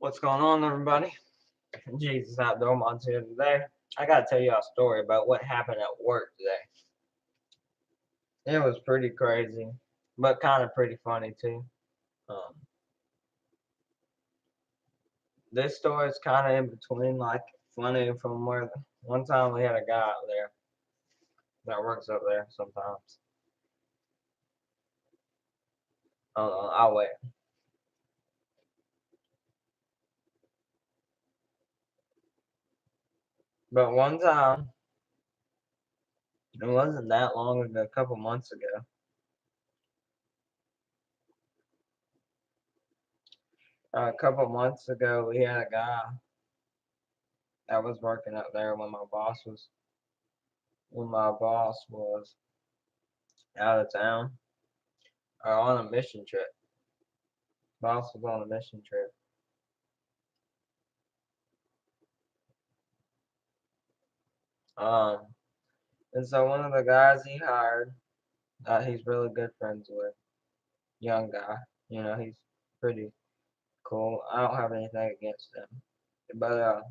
What's going on, everybody? Jesus Outdoor Mods here today. I gotta tell you a story about what happened at work today. It was pretty crazy, but kind of pretty funny too. Um, this story is kind of in between, like funny from where one time we had a guy out there that works up there sometimes. I'll wait. But one time, it wasn't that long ago, a couple months ago. A couple months ago, we had a guy that was working up there when my boss was out of town or on a mission trip. Boss was on a mission trip. Um, and so one of the guys he hired, he's really good friends with, young guy. He's pretty cool. I don't have anything against him, but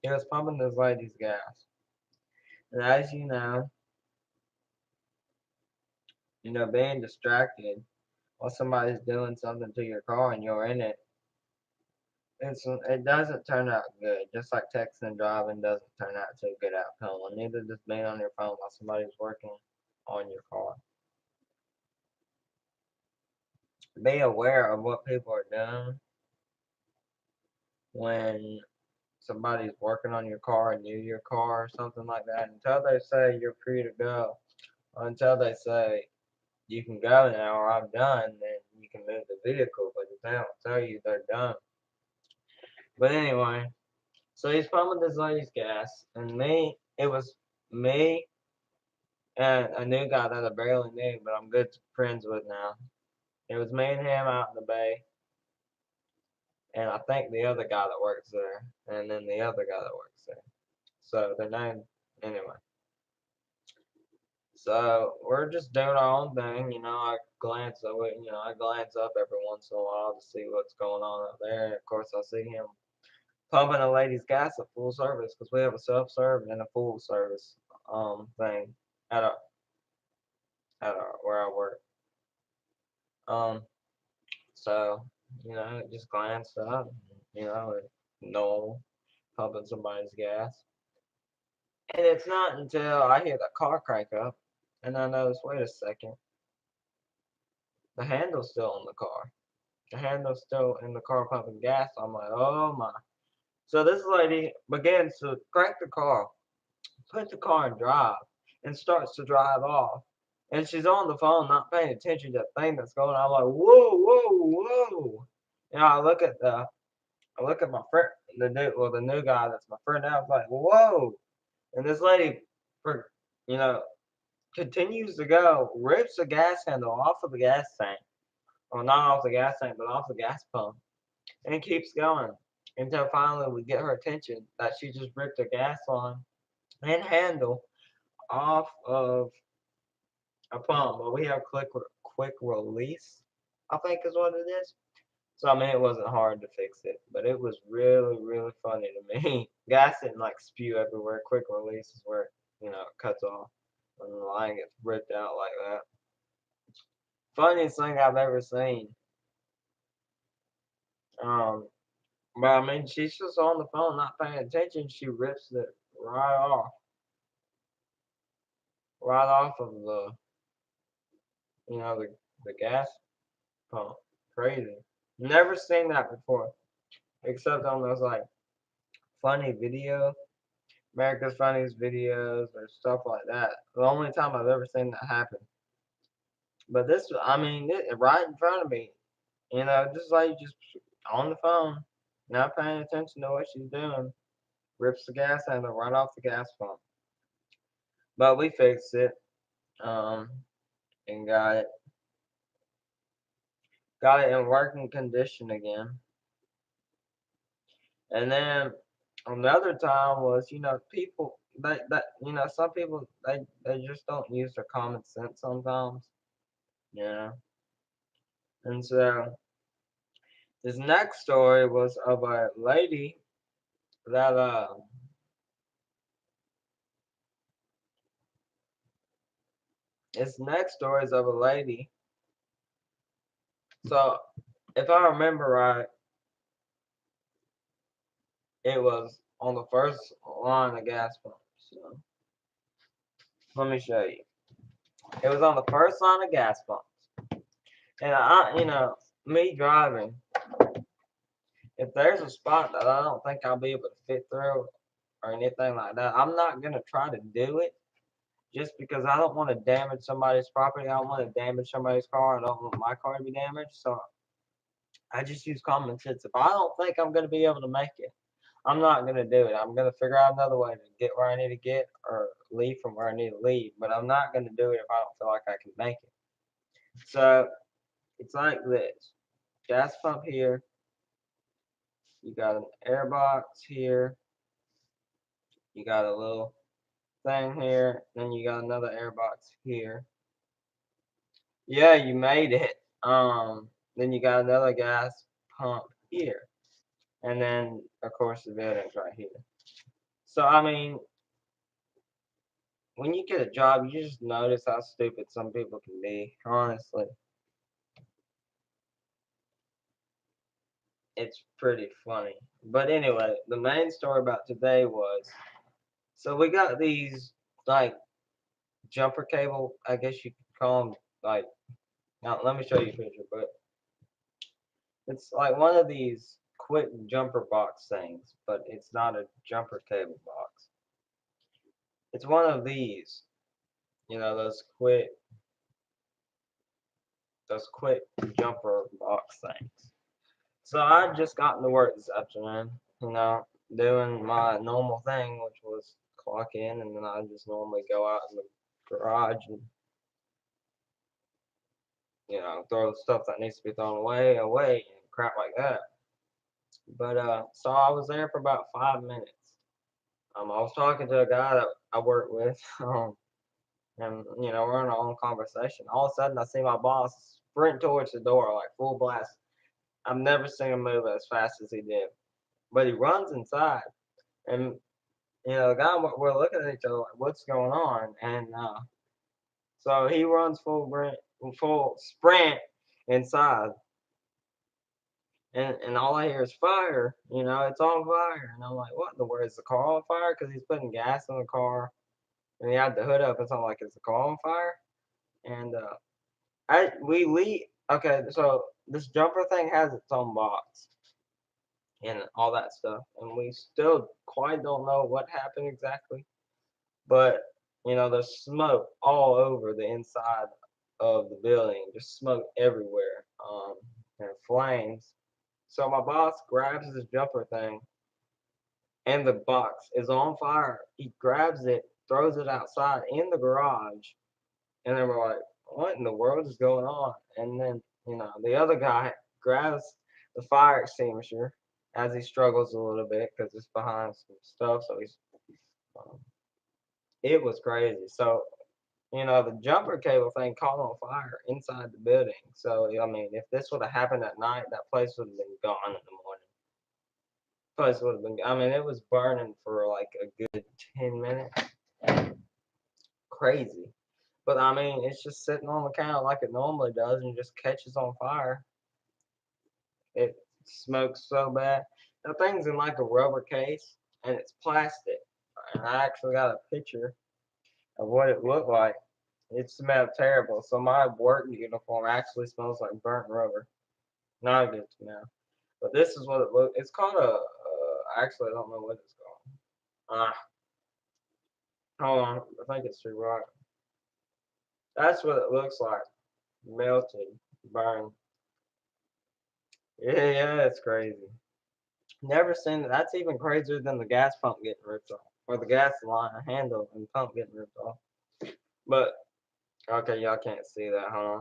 he was pumping this lady's gas, and as being distracted while somebody's doing something to your car and you're in it, it doesn't turn out good. Just like texting and driving doesn't turn out to a good outcome. And neither does being on your phone while somebody's working on your car. Be aware of what people are doing when somebody's working on your car and your car or something like that. Until they say you're free to go, or until they say you can go now or I'm done, then you can move the vehicle. But if they don't tell you they're done. But anyway, so he's pumping this lady's gas, and it was me and a new guy that I barely knew, but I'm good friends with now. It was me and him out in the bay, and I think the other guy that works there, and then the other guy that works there. So their name, anyway. So we're just doing our own thing, I glance up every once in a while to see what's going on up there. And of course, I see him pumping a lady's gas at full service because we have a self-serve and a full service thing at our where I work. Um, so just glanced up, normal pumping somebody's gas. And it's not until I hear the car crank up and I notice, wait a second, the handle's still on the car. The handle's still in the car pumping gas. I'm like, oh my. So this lady begins to crank the car, put the car in drive, and starts to drive off. And she's on the phone, not paying attention to the thing that's going on. I'm like, whoa, whoa, whoa. I look at my friend, the new guy that's my friend now. I was like, whoa. And this lady, for you know, continues to go, rips the gas handle off of the gas tank. Well, not off the gas tank, but off the gas pump. And it keeps going until finally we get her attention that she just ripped the gas line and handle off of a pump. But we have quick release, I think is what it is. So I mean, it wasn't hard to fix it, but it was really, really funny to me. Gas didn't like spew everywhere. Quick release is where it cuts off when the line gets ripped out like that. Funniest thing I've ever seen. Um, but I mean, she's just on the phone, not paying attention. She rips it right off, right off of the gas pump. Crazy. Never seen that before, except on those like funny video America's Funniest Videos or stuff like that. The only time I've ever seen that happen. But this, I mean, right in front of me, just like just on the phone, not paying attention to what she's doing, rips the gas handle right off the gas pump. But we fixed it, um, and got it in working condition again. And then another time was, people some people they just don't use their common sense sometimes, you know. And so This next story was of a lady that this next story is of a lady. So if I remember right, it was on the first line of gas pumps. So let me show you. It was on the first line of gas pumps. And me driving, if there's a spot that I don't think I'll be able to fit through or anything like that, I'm not gonna try to do it just because I don't want to damage somebody's property. I don't want to damage somebody's car. I don't want my car to be damaged. So I just use common sense. If I don't think I'm gonna be able to make it, I'm not gonna do it. I'm gonna figure out another way to get where I need to get or leave from where I need to leave. But I'm not gonna do it if I don't feel like I can make it. So it's like this: gas pump here. You got an air box here. You got a little thing here. Then you got another air box here. Yeah, you made it. Then you got another gas pump here. And then of course the building's right here. So I mean, when you get a job, you just notice how stupid some people can be. Honestly, it's pretty funny. But anyway, the main story about today was so we got these like jumper cable, I guess you could call them. Like, now let me show you a picture, but it's like one of these quick jumper box things, but it's not a jumper cable box. It's one of these, those quick jumper box things. So I just got into work this afternoon, doing my normal thing, which was clock in, and then I just normally go out in the garage and, throw stuff that needs to be thrown away, and crap like that. But so I was there for about 5 minutes. I was talking to a guy that I work with, and we're in our own conversation. All of a sudden, I see my boss sprint towards the door like full blast. I've never seen him move as fast as he did. But he runs inside, and the guy we're looking at each other like, "What's going on?" And so he runs full sprint inside, and all I hear is fire. It's on fire, and I'm like, "What in the world is the car on fire?" Because he's putting gas in the car, and he had the hood up. It's not like is the car on fire, and we leave. Okay, so this jumper thing has its own box and all that stuff, and we still quite don't know what happened exactly. But there's smoke all over the inside of the building, just smoke everywhere, and flames. So my boss grabs this jumper thing, and the box is on fire. He grabs it, throws it outside in the garage, and then we're like, "What in the world is going on?" And then the other guy grabs the fire extinguisher as he struggles a little bit because it's behind some stuff. So um, it was crazy. So the jumper cable thing caught on fire inside the building. So, I mean, if this would have happened at night, that place would have been gone in the morning. Place would have been, I mean, it was burning for like a good 10 minutes. Crazy. But I mean, it's just sitting on the counter like it normally does and just catches on fire. It smokes so bad. The thing's in like a rubber case and it's plastic. And I actually got a picture of what it looked like. It smelled terrible. So my work uniform actually smells like burnt rubber. Not a good smell. But this is what it looks. It's called a. Actually, I don't know what it's called. Hold on. I think it's too right. That's what it looks like. Melted, burned. Yeah, yeah, it's crazy. Never seen that. That's even crazier than the gas pump getting ripped off, or the gas line handle and pump getting ripped off. But okay, y'all can't see that, huh?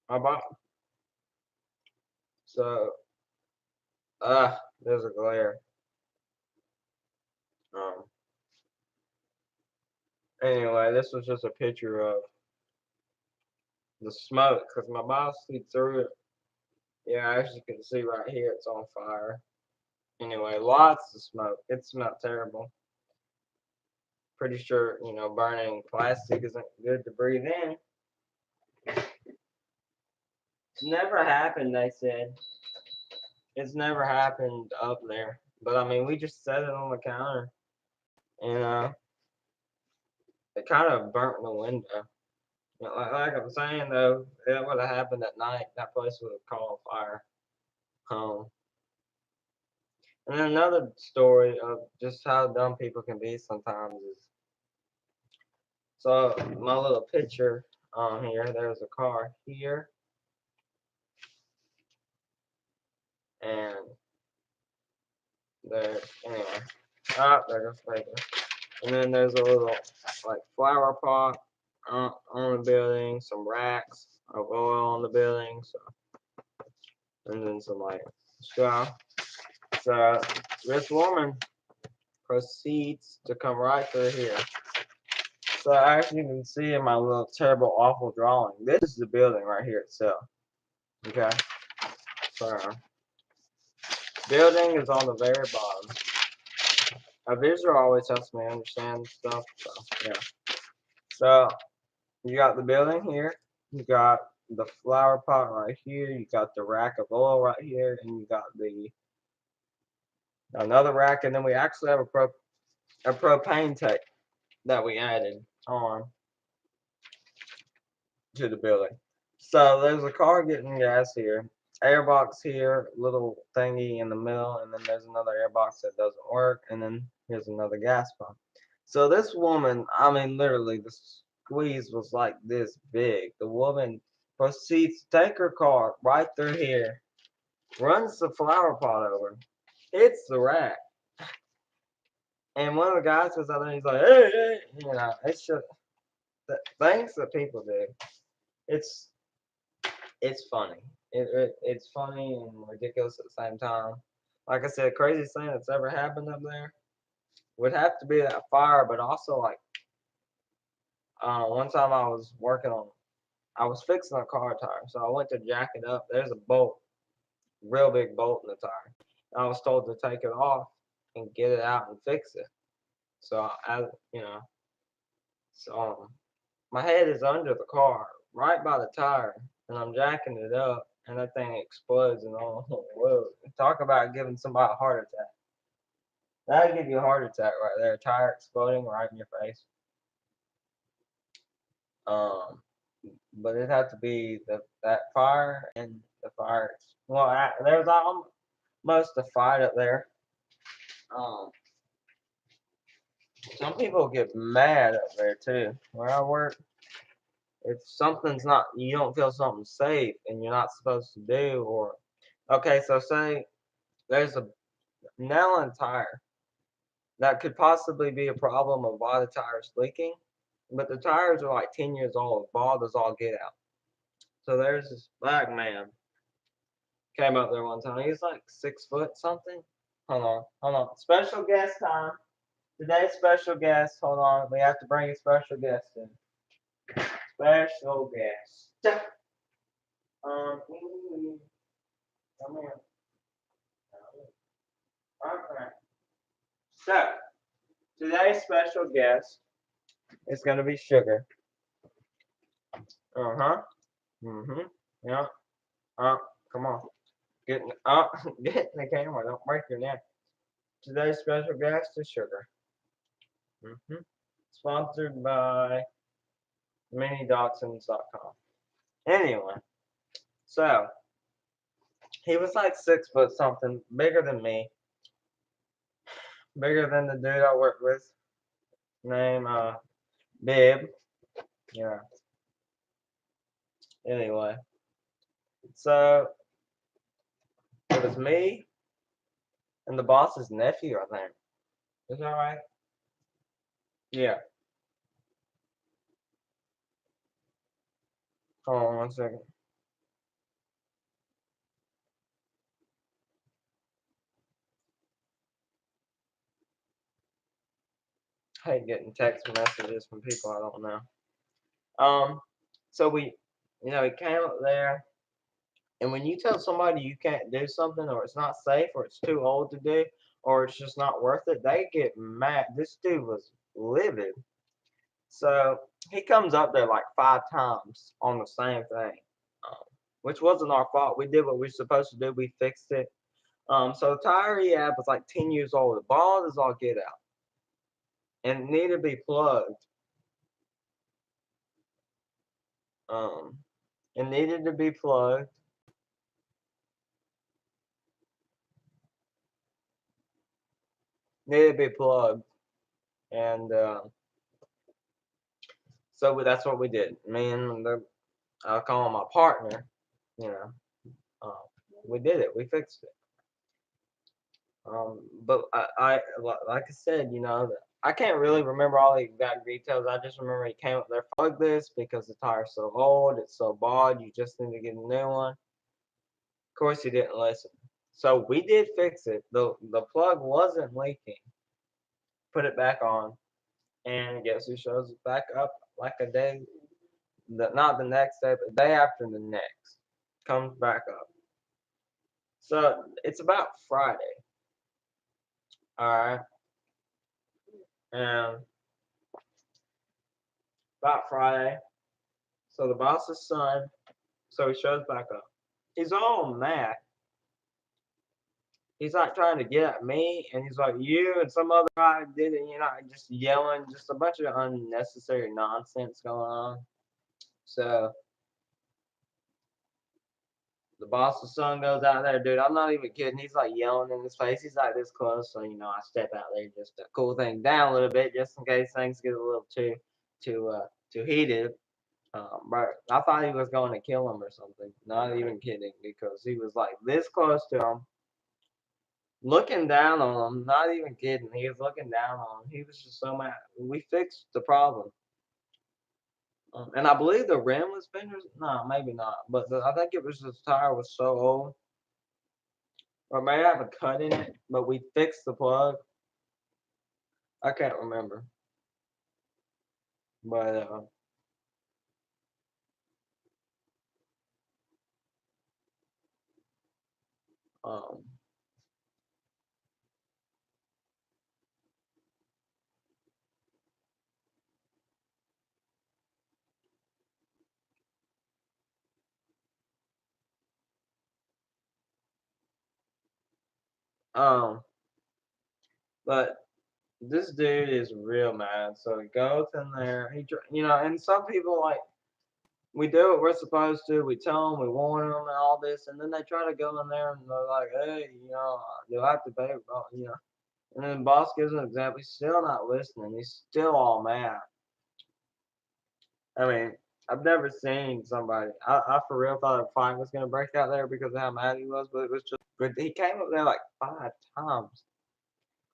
How about so? There's a glare. Um. Anyway, this was just a picture of the smoke because my boss he threw it. Yeah, as you can see right here, it's on fire. Anyway, lots of smoke. It smelled terrible. Pretty sure, burning plastic isn't good to breathe in. It's never happened, they said. It's never happened up there. But I mean, we just set it on the counter, and it kind of burnt the window. Like I'm saying though, it would have happened at night. That place would have caught fire. Um, and then another story of just how dumb people can be sometimes is, so my little picture on here. There's a car here, and there. Anyway, there goes right there. And then there's a little like flower pot on the building, some racks of oil on the building, so, and then some like stuff. So this woman proceeds to come right through here. So as you can see in my little terrible awful drawing, this is the building right here itself. Okay. So building is on the very bottom. A visual always helps me understand stuff. So yeah. So you got the building here. You got the flower pot right here. You got the rack of oil right here, and you got the another rack, and then we actually have a propane tank that we added on to the building. So there's a car getting gas here, airbox here, little thingy in the middle, and then there's another airbox that doesn't work, and then here's another gas pump. So this woman, I mean, literally, the squeeze was like this big. The woman proceeds to take her car right through here, runs the flower pot over, hits the rack, and one of the guys was out there. He's like, "Hey, hey!" It's just the things that people do. It's it's funny. It's funny and ridiculous at the same time. Like I said, craziest thing that's ever happened up there would have to be that fire, but also like one time I was fixing a car tire, so I went to jack it up. There's a bolt, real big bolt in the tire. I was told to take it off and get it out and fix it. So so my head is under the car, right by the tire, and I'm jacking it up, and that thing explodes, and oh, whoa! Talk about giving somebody a heart attack. That'd give you a heart attack right there. Tire exploding right in your face. Um, but it'd have to be that fire and the fire. Well, there's almost a fight up there. Um, some people get mad up there too. Where I work, if something's not, you don't feel something safe and you're not supposed to do, or okay, so say there's a nail in tire that could possibly be a problem of why the tire's leaking, but the tires are like 10 years old, bald as all get out. So there's this black man came up there one time. He's like 6 foot something. Hold on. Special guest time. Today's special guest. Hold on. We have to bring a special guest in. Special guest. Come here. Okay. So today's special guest is gonna be Sugar. Uh-huh. Mm-hmm. Yeah. Come on. Get in the camera. Don't break your neck. Today's special guest is Sugar. Mm-hmm. Sponsored by MiniDachshunds.com. Anyway, so he was like 6 foot something, bigger than me, bigger than the dude I work with, named Bib. Yeah. Anyway, so it was me and the boss's nephew, I think. Is that right? Yeah. Hold on 1 second. I hate getting text messages from people I don't know. So we, he came up there. And when you tell somebody you can't do something, or it's not safe, or it's too old to do, or it's just not worth it, they get mad. This dude was livid. So he comes up there like 5 times on the same thing, um, which wasn't our fault. We did what we were supposed to do. We fixed it. So the tire he had was like 10 years old. The ball is all get out, and it needed to be plugged. Um, it needed to be plugged. Needed to be plugged, and so that's what we did. Me and I call him my partner. You know, uh, we did it. We fixed it. But like I said, I can't really remember all the exact details. I just remember he came up there, plug this because the tire's so old, it's so bald, you just need to get a new one. Of course, he didn't listen. So we did fix it. The plug wasn't leaking. Put it back on, and guess who shows back up like a day? Not the next day, but the day after the next. Comes back up. So it's about Friday. All right, and about Friday. So the boss's son, so he shows back up. He's all mad. He's like trying to get at me, and he's like, you and some other guy did it, just yelling, just a bunch of unnecessary nonsense going on. So the boss's son goes out there, dude. I'm not even kidding. He's like yelling in his face. He's like this close, so I step out there just to cool things down a little bit, just in case things get a little too heated. But I thought he was going to kill him or something. Not even kidding, because he was like this close to him, looking down on him. Not even kidding. He was looking down on him. He was just so mad. We fixed the problem. And I believe the rim was bent. No, maybe not. But I think it was the tire was so old. Or may have a cut in it, but we fixed the plug. I can't remember. But um um but this dude is real mad. So he goes in there. And some people like we do what we're supposed to. We tell them, we warn them, and all this, and then they try to go in there and they're like, "Hey, do I have to pay?" And then the boss gives an example. He's still not listening. He's still all mad. I mean, I've never seen somebody. I for real thought a fight was gonna break out there because of how mad he was, but it was just. But he came up there like 5 times.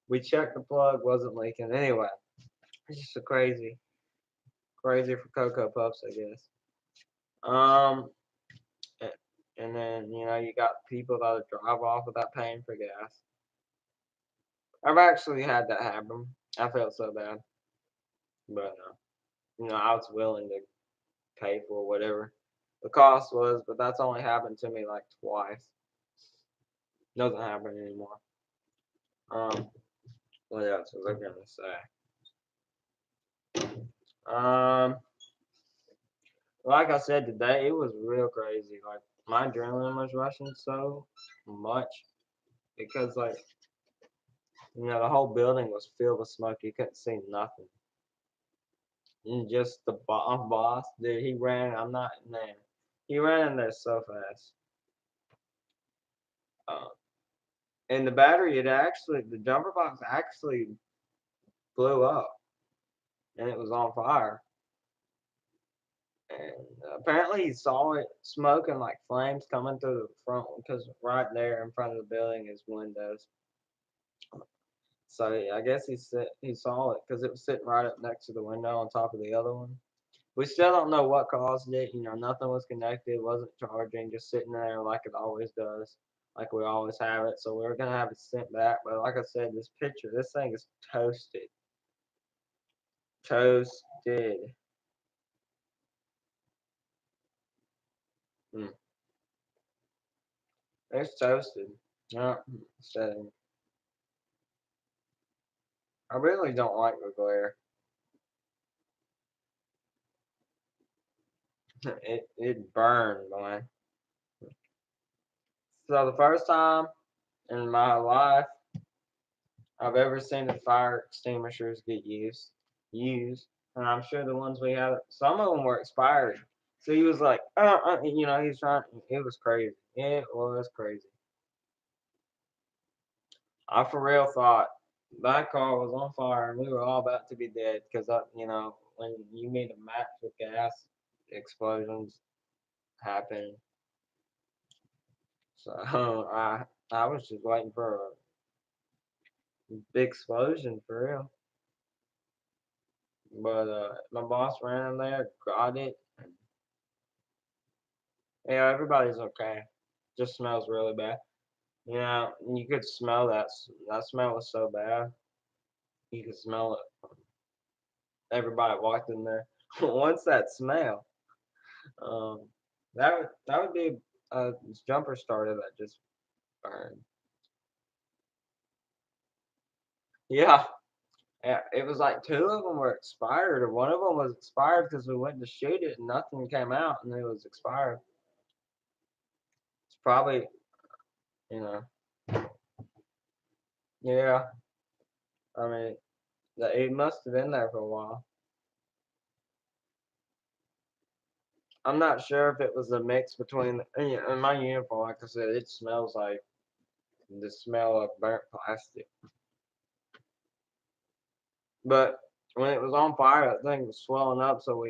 We checked the plug, wasn't leaking. Anyway, it's just a crazy for Cocoa Puffs, I guess. Um, and then you got people that drive off without paying for gas. I've actually had that happen. I felt so bad, but I was willing to pay for whatever the cost was, but that's only happened to me like twice. Doesn't happen anymore. Um, what else was I gonna say? Um, like I said today, it was real crazy. Like my adrenaline was rushing so much because the whole building was filled with smoke. You couldn't see nothing. And just the boss, dude, he ran. I'm not man. He ran in there so fast. Uh, and the battery, the jumper box actually blew up, and it was on fire. And apparently he saw it smoking like flames coming through the front because right there in front of the building is windows. So I guess he saw it because it was sitting right up next to the window on top of the other one. We still don't know what caused it. Nothing was connected, wasn't charging, just sitting there like it always does, like we always have it. So we're gonna have it sent back. But like I said, this thing is toasted, toasted. Mm. It's toasted. Yeah, so I really don't like the glare. It burned, man. So the first time in my life I've ever seen the fire extinguishers get used, and I'm sure the ones we had, some of them were expired. So he was like, he's trying. It was crazy. It was crazy. I for real thought that car was on fire and we were all about to be dead because when you meet a match with gas, explosions happen. So I was just waiting for a big explosion for real. But my boss ran in there, got it. And, yeah, everybody's okay. Just smells really bad. You know, you could smell that. That smell was so bad. You could smell it. Everybody walked in there. Once that smell, um, that would be a jumper starter that just burned. Yeah, yeah. It was like two of them were expired, or one of them was expired because we went to shoot it and nothing came out, and it was expired. It's probably you know, yeah. I mean, it must have been there for a while. I'm not sure if it was a mix between in my uniform. Like I said, it smells like the smell of burnt plastic. But when it was on fire, that thing was swelling up. So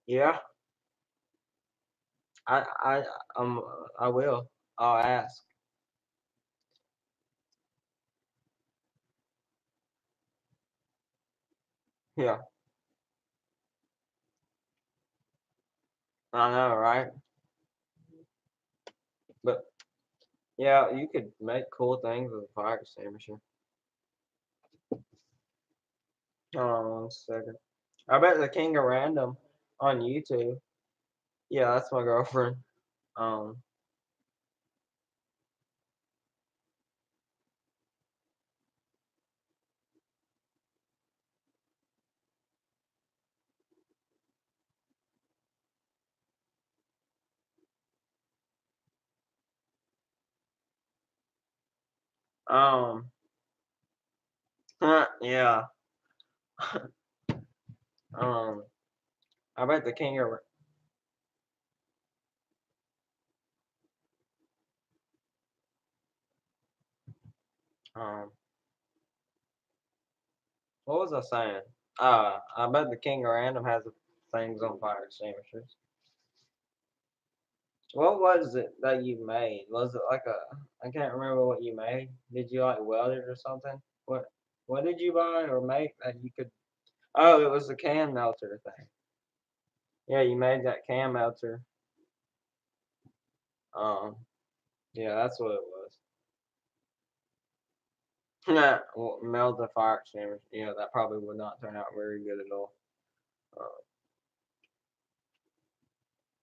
yeah, I, I, um, I will. I'll ask. Yeah, I know, right? But yeah, you could make cool things with a fire extinguisher. Hold on 1 second. I bet the King of Random on YouTube. Yeah, that's my girlfriend. Um, um, yeah. Um, I bet the King of um, what was I saying? I bet the King of Random has things on fire extinguishers. What was it that you made? Was it like a? I can't remember what you made. Did you like weld it or something? What did you buy or make that you could? Oh, it was the can melter thing. Yeah, you made that can melter. Um, yeah, that's what it was. Yeah, well, meld the fire extinguisher. Yeah, that probably would not turn out very good at all. Uh,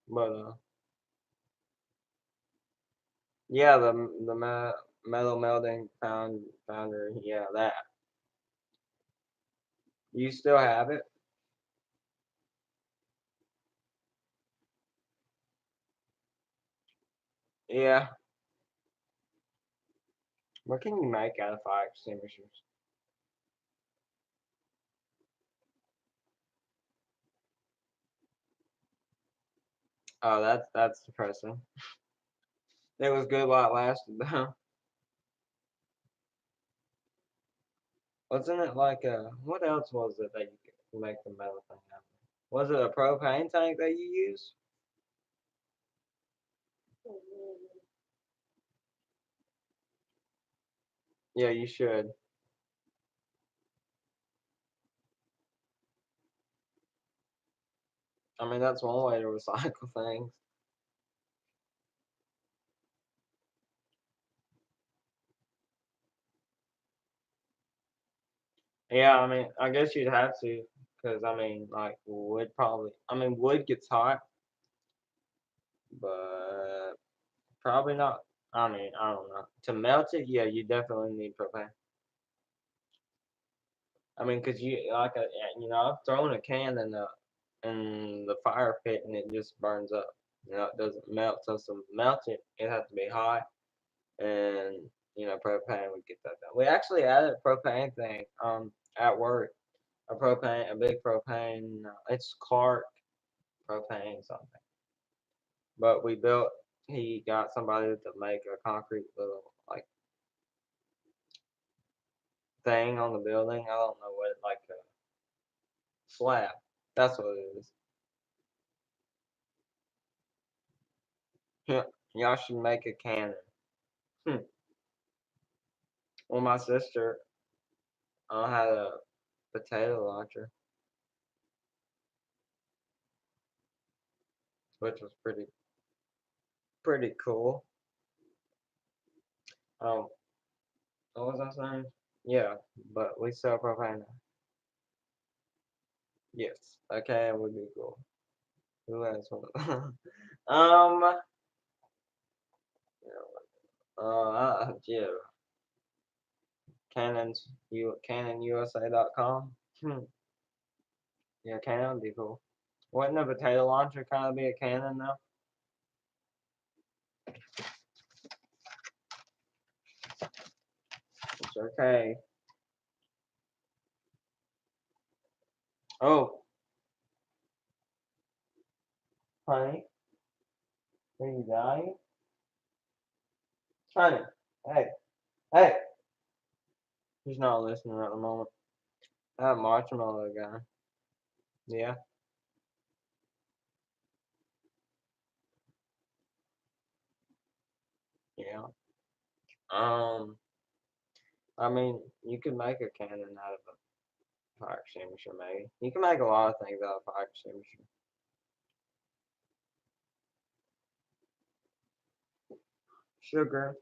but yeah, the metal melding founder. Yeah, that. You still have it? Yeah. What can you make out of fire extinguishers? Oh, that's depressing. It was good while it lasted, though. Wasn't it like what else was it that you could make the metal thing out of? Was it a propane tank that you used? Yeah, you should. I mean, that's one way to recycle things. Yeah, I mean, I guess you'd have to. Cause I mean, like wood probably. I mean, wood gets hot, but probably not. I mean, I don't know. To melt it, yeah, you definitely need propane. I mean, cause you like a, I've thrown a can in the fire pit and it just burns up. It doesn't melt. So to melt it, it has to be hot, and propane would get that done. We actually added a propane thing at work. A big propane. It's Clark propane something. But he got somebody to make a concrete little like thing on the building. I don't know what, like a slab. That's what it is. Yeah, y'all should make a cannon. Hmm. Well, my sister had a potato launcher, which was pretty cool. Um, what was I saying? Yeah, but we sell propane now. Yes, a can would be cool. Who has one? um, yeah, CanonUSA.com. Hmm. Yeah, cannon would be cool. Wouldn't a potato launcher kind of be a cannon though? It's okay. Oh, honey, are you dying? Honey, hey, hey. He's not listening at the moment. That marshmallow guy. Yeah, yeah. Um, I mean, you could make a cannon out of a fire extinguisher, maybe. You can make a lot of things out of a fire extinguisher. Sugar.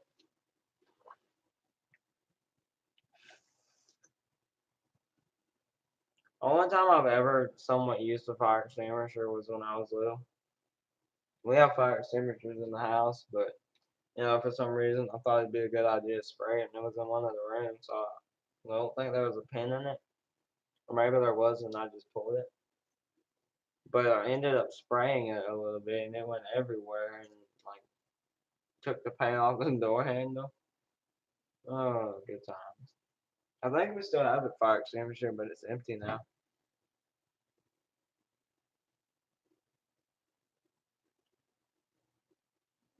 Only time I've ever somewhat used a fire extinguisher was when I was little. We have fire extinguishers in the house, but for some reason I thought it'd be a good idea to spray it, and it was in one of the rooms, so I don't think there was a pin in it, or maybe there was, and I just pulled it. But I ended up spraying it a little bit, and it went everywhere, and like took the paint off the door handle. Oh, good times. I think we still have the fire extinguisher, but it's empty now.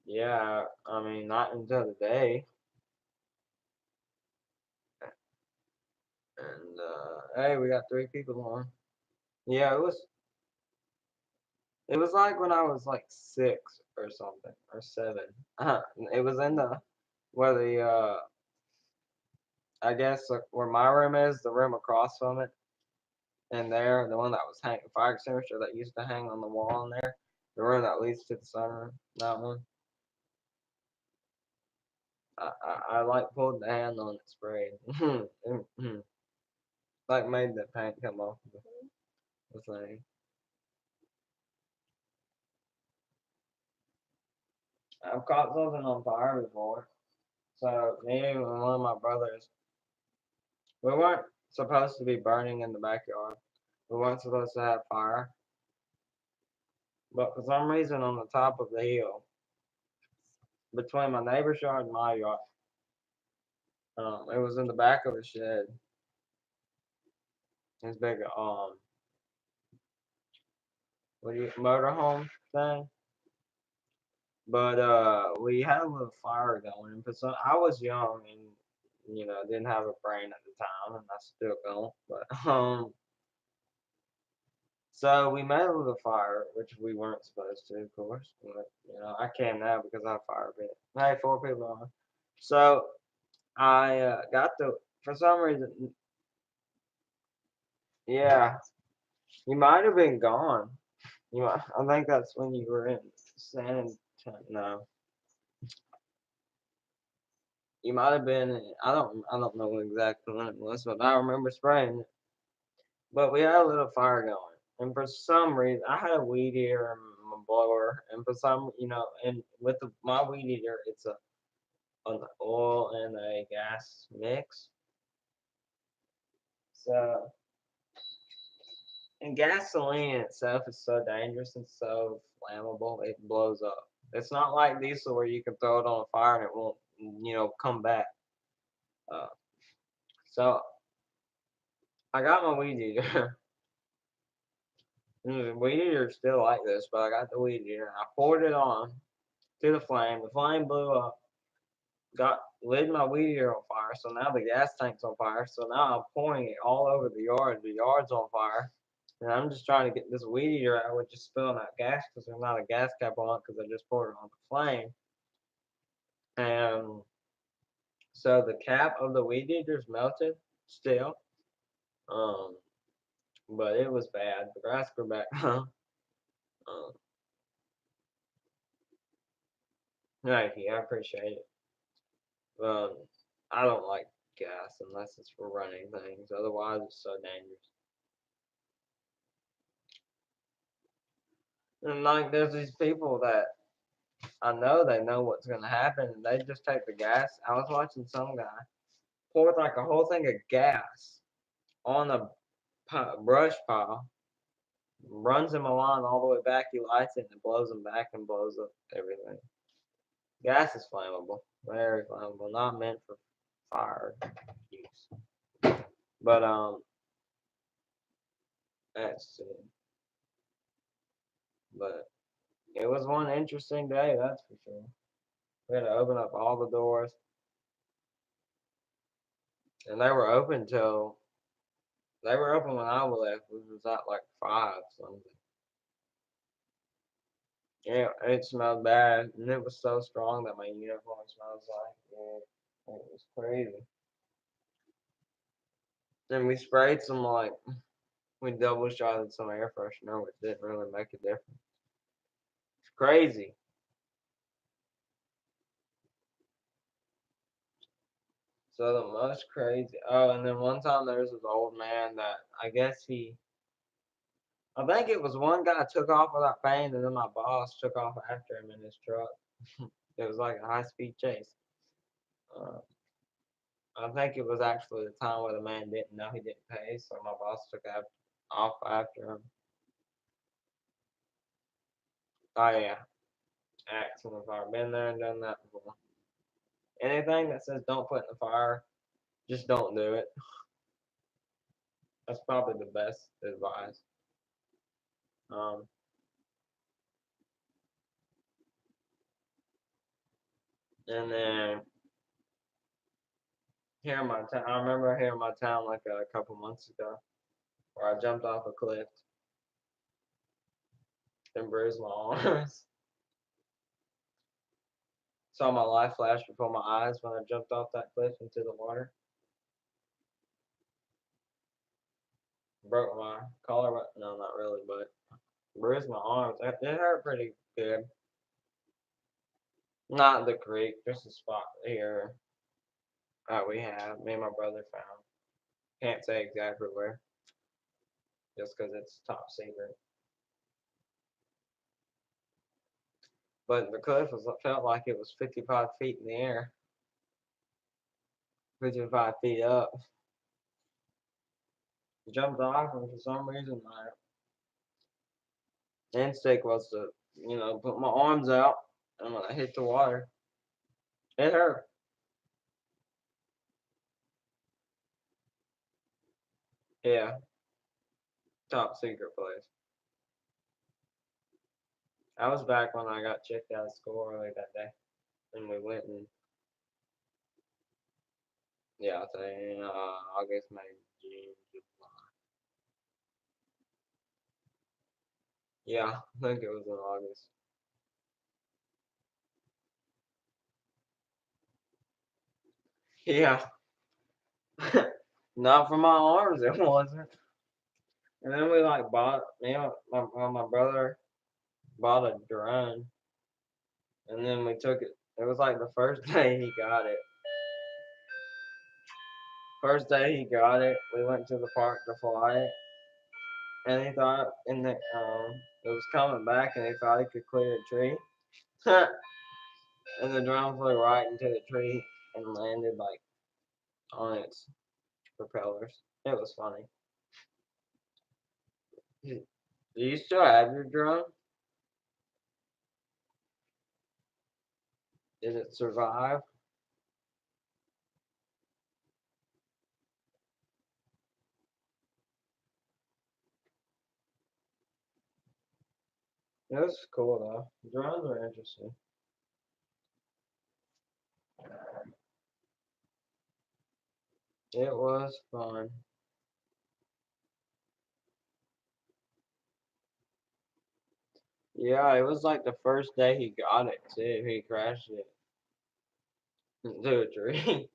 Yeah, I mean, not until the day. And hey, we got three people on. Yeah, it was like when I was like 6 or something or 7. It was in the where the I guess where my room is, the room across from it, and there, the one that was hanging fire extinguisher that used to hang on the wall in there, the room that leads to the sunroom, that one. I like pulled the handle and it sprayed. Like made the paint come off the thing. I've caught something on fire before. So me and one of my brothers, we weren't supposed to be burning in the backyard. We weren't supposed to have fire. But for some reason on the top of the hill, between my neighbor's yard and my yard, it was in the back of a shed. This big motorhome thing. But we had a little fire going, and for some, I was young and didn't have a brain at the time, and I still don't. But so we made a little fire, which we weren't supposed to, of course. But I can now because I have fire pit. Hey, four people on. So I got the for some reason, yeah, you might have been gone. I think that's when you were in San Antonio. No, you might have been. I don't know exactly when it was, but I remember spraying it. But we had a little fire going, and for some reason, I had a weed eater and my blower, and for some, and with my weed eater, it's an oil and a gas mix. So, and gasoline itself is so dangerous and so flammable, it blows up. It's not like diesel where you can throw it on a fire and it won't, come back. Uh, so I got my weed eater. The weed eater is still like this, but I got the weed eater. I poured it on to the flame. The flame blew up, got lit my weed eater on fire. So now the gas tank's on fire. So now I'm pouring it all over the yard. The yard's on fire. And I'm just trying to get this weed eater out with just spilling out gas because there's not a gas cap on it because I just poured it on the flame. And so the cap of the weed eater's melted still. Um, but it was bad. The grass grew back. Thank you. I appreciate it. Um, I don't like gas unless it's for running things. Otherwise, it's so dangerous. And like, there's these people that I know they know what's gonna happen, and they just take the gas. I was watching some guy pour like a whole thing of gas on a brush pile, runs him along all the way back. He lights it and it blows him back and blows up everything. Gas is flammable, very flammable, not meant for fire use. But that's but it was one interesting day, that's for sure. We had to open up all the doors, and they were open when I left, which was at like 5 something. Yeah, it smelled bad, and it was so strong that my uniform smells like it was crazy. And we sprayed we double shotted some air freshener, which didn't really make a difference. It's crazy. So the most crazy. Oh, and then one time there was this old man that I think it was one guy took off without paying, and then my boss took off after him in his truck. It was like a high speed chase. Uh, I think it was actually the time where the man didn't know he didn't pay, so my boss off after him. Oh yeah, axe in the fire. Been there and done that before. Anything that says don't put in the fire, just don't do it. That's probably the best advice. Um, and then here in my town, I remember here in my town like a couple months ago, where I jumped off a cliff and bruised my arms. Saw my life flash before my eyes when I jumped off that cliff into the water. Broke my collarbone. No, not really, but bruised my arms. It hurt pretty good. Not the creek, just a spot here that we have. Me and my brother found. Can't say exactly where, just because it's top secret. But the cliff felt like it was 55 feet in the air, 55 feet up. Jumped off, and for some reason, my instinct was to, put my arms out, and when I hit the water, it hurt. Yeah, top secret place. I was back when I got checked out of school early that day, and we went and yeah, I think August, May, June, July. Yeah, I think it was in August. Yeah, not for my arms, it wasn't. And then we like bought me and my brother bought a drone, and then we took it. It was like the first day he got it. First day he got it, we went to the park to fly it, and he thought it was coming back, and he thought he could clear a tree, and the drone flew right into the tree and landed like on its propellers. It was funny. Do you still have your drone? Did it survive? It was cool though. Drones are interesting. It was fun. Yeah, it was like the first day he got it too. He crashed it into a tree.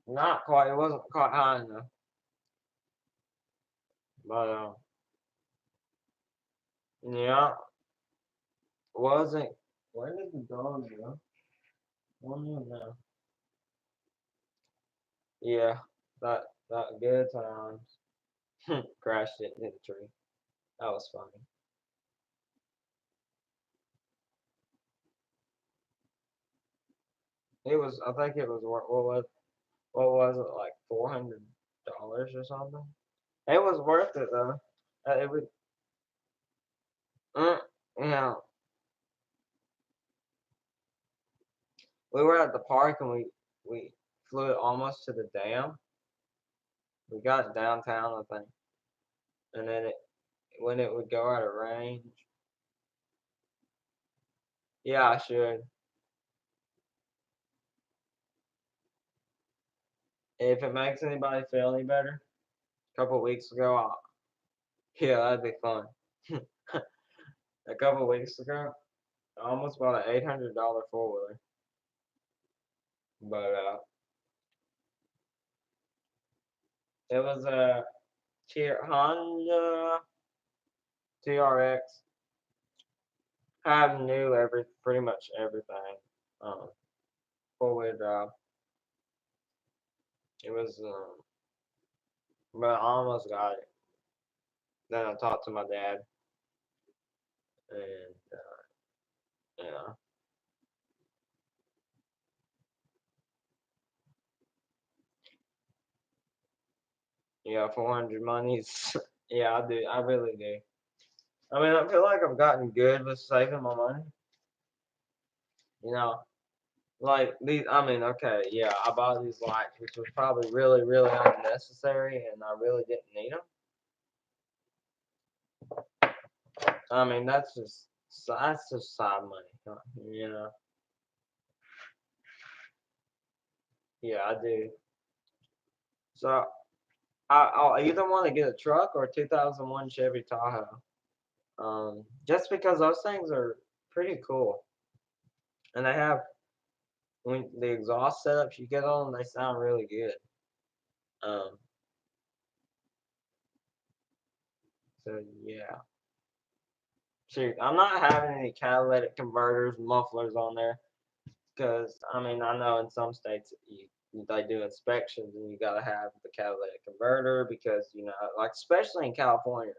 Not quite. It wasn't quite high enough, but yeah, wasn't. Where did the dog go? I don't even know. Yeah, that good times. Crashed it into the tree. That was funny. It was. I think it was. What was it like $400 or something? It was worth it though. It would. Uh, yeah, we were at the park and we flew it almost to the dam. We got downtown, I think, and then when it would go out of range. Yeah, I should. If it makes anybody feel any better, a couple weeks ago, yeah, that'd be fun. A couple weeks ago, I almost bought an $800 four wheeler, but it was a Honda TRX. Have new pretty much everything. Um, Four wheel drive. It was but I almost got it. Then I talked to my dad, and yeah, yeah, 400 monies. Yeah, I do. I really do. I mean, I feel like I've gotten good with saving my money. You know, like these. I mean, okay, yeah, I bought these lights, which was probably really, really unnecessary, and I really didn't need them. I mean, that's just side money, you know. Yeah, I do. So I'll either want to get a truck or a 2001 Chevy Tahoe. Just because those things are pretty cool, and they have when the exhaust setups you get on, they sound really good. Um, so yeah. Shoot, I'm not having any catalytic converters, mufflers on there, because I mean I know in some states they do inspections and you gotta have the catalytic converter because like especially in California,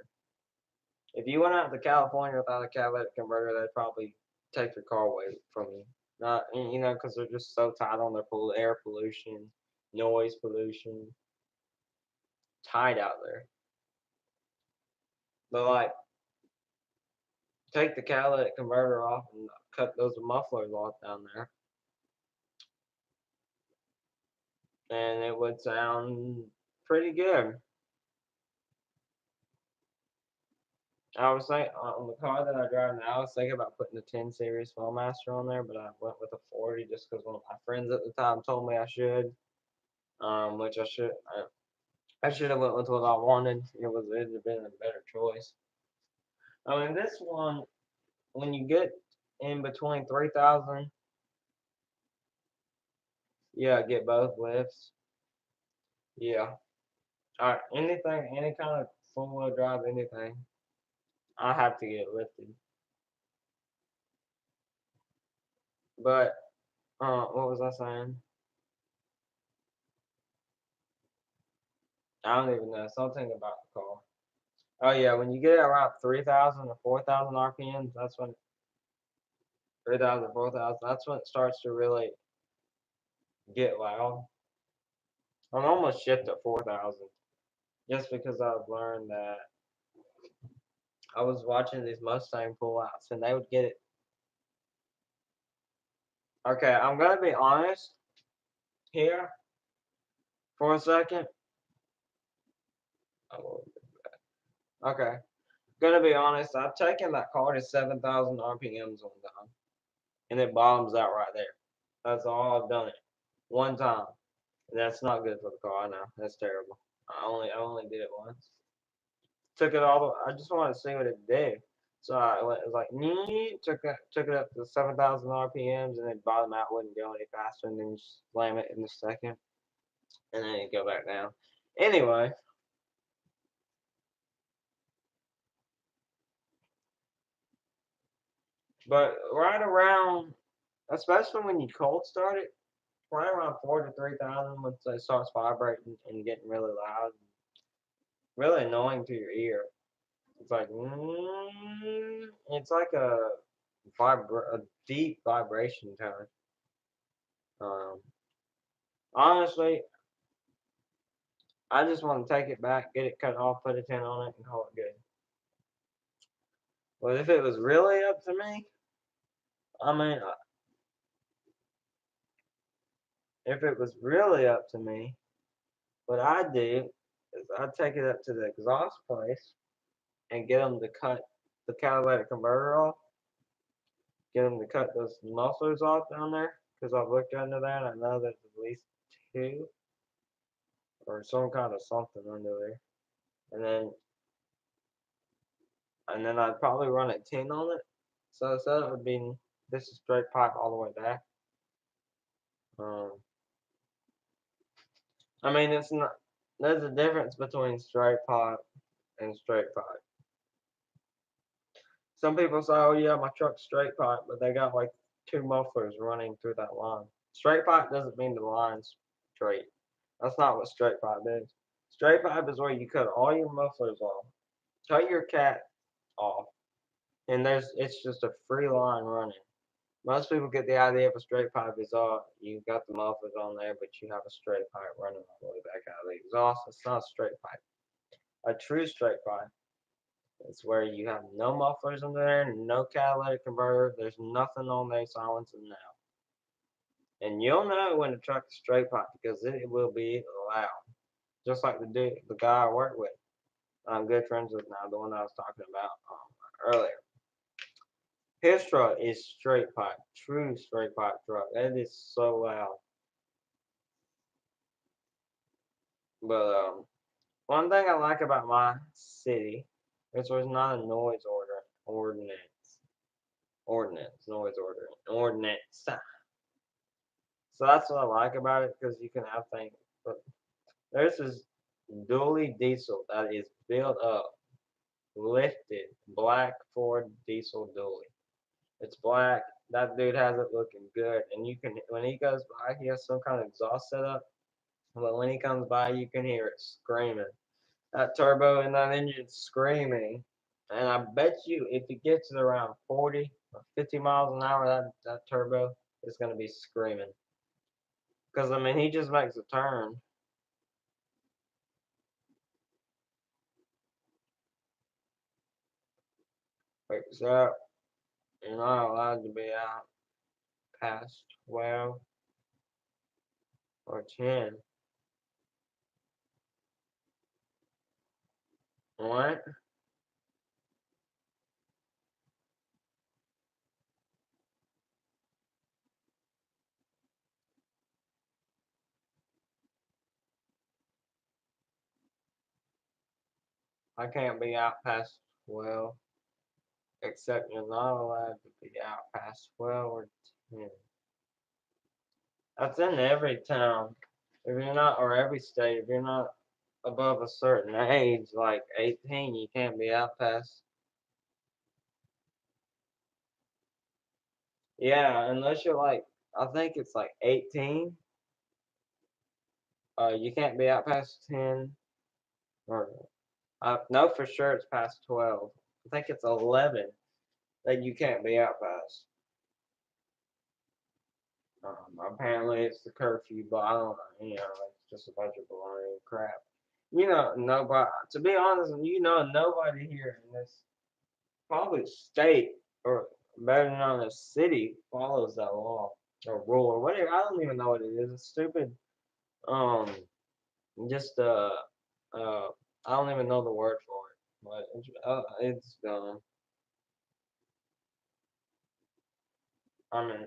if you went out to California without a catalytic converter, they'd probably take your car away from you. Not because they're just so tight on their air pollution, noise pollution, tight out there. But like take the catalytic converter off and cut those mufflers off down there, and it would sound pretty good. I was thinking on the car that I drive now, I was thinking about putting the 10 series Flowmaster on there, but I went with a 40 just because one of my friends at the time told me I should. Which I should have went with what I wanted. It'd have been a better choice. I mean, this one when you get in between 3,000, yeah, get both lifts. Yeah, anything, any kind of four wheel drive, anything, I have to get lifted. But what was I saying? I don't even know something about the car. Oh yeah, when you get around 3,000 or 4,000 RPMs, that's when 3,000, 4,000. That's when it starts to really get loud. I'm almost shipped at 4,000 just because I've learned that I was watching these Mustang pullouts and they would get it. Okay, I'm gonna be honest here for a second. Okay, gonna be honest. I've taken that car to 7,000 RPMs one time, and it bottoms out right there. That's all I've done it one time. And that's not good for the car. I know that's terrible. I only did it once. Took it all. I just wanted to see what it did. So I went, it was like, took it up to 7,000 RPMs, and then bottom out wouldn't go any faster, and then just slam it in the second, and then it go back down. Anyway, but right around, especially when you cold start it, right around 4 to 3,000, once it starts vibrating and getting really loud, really annoying to your ear. It's like, it's like a deep vibration tone. Um, Honestly, I just want to take it back, get it cut off, put a tin on it, and call it good. But if it was really up to me, I mean, if it was really up to me, what I'd do is I'd take it up to the exhaust place and get them to cut the catalytic converter off, get them to cut those mufflers off down there, because I've looked under there and I know there's at least two or some kind of something under there. And then I'd probably run a tin on it. So it would be this is straight pipe all the way back. Um, I mean, it's not. There's a difference between straight pipe and straight pipe. Some people say, "Oh yeah, my truck's straight pipe," but they got like two mufflers running through that line. Straight pipe doesn't mean the line's straight. That's not what straight pipe is. Straight pipe is where you cut all your mufflers off, cut your cat off, and it's just a free line running. Most people get the idea of a straight pipe is you got the mufflers on there, but you have a straight pipe running all the way back out of the exhaust. It's not a straight pipe. A true straight pipe is where you have no mufflers in there, no catalytic converter. There's nothing on there silencing now. And you'll know when the truck is straight pipe because it will be loud. Just like the guy I work with. I'm good friends with now, the one I was talking about earlier. His truck is straight pipe, true straight pipe truck. That is so loud. But one thing I like about my city is there's not a noise ordinance. So that's what I like about it because you can have things. But there's this dually diesel that is built up, lifted, black Ford diesel dually. It's black. That dude has it looking good, and you can when he goes by, he has some kind of exhaust setup. But when he comes by, you can hear it screaming. That turbo in that engine screaming. And I bet you if it gets to around 40 or 50 miles an hour, that turbo is going to be screaming. Because, I mean, he just makes a turn. Wakes up. You're not allowed to be out past 12 or 10. What? I can't be out past 12, except you're not allowed to be out past 12 or 10. That's in every town. If you're not, or every state, if you're not above a certain age, like 18, you can't be out past. Yeah, unless you're like, I think it's like 18. You can't be out past 10. Or I know for sure it's past 12. I think it's 11 that you can't be out past. Apparently it's the curfew, but I don't know. It's just a bunch of baloney crap. Nobody. To be honest, nobody here in this probably state or better known as city follows that law or rule or whatever. I don't even know what it is. It's stupid. Um, just uh, I don't even know the word for it, but it's I mean,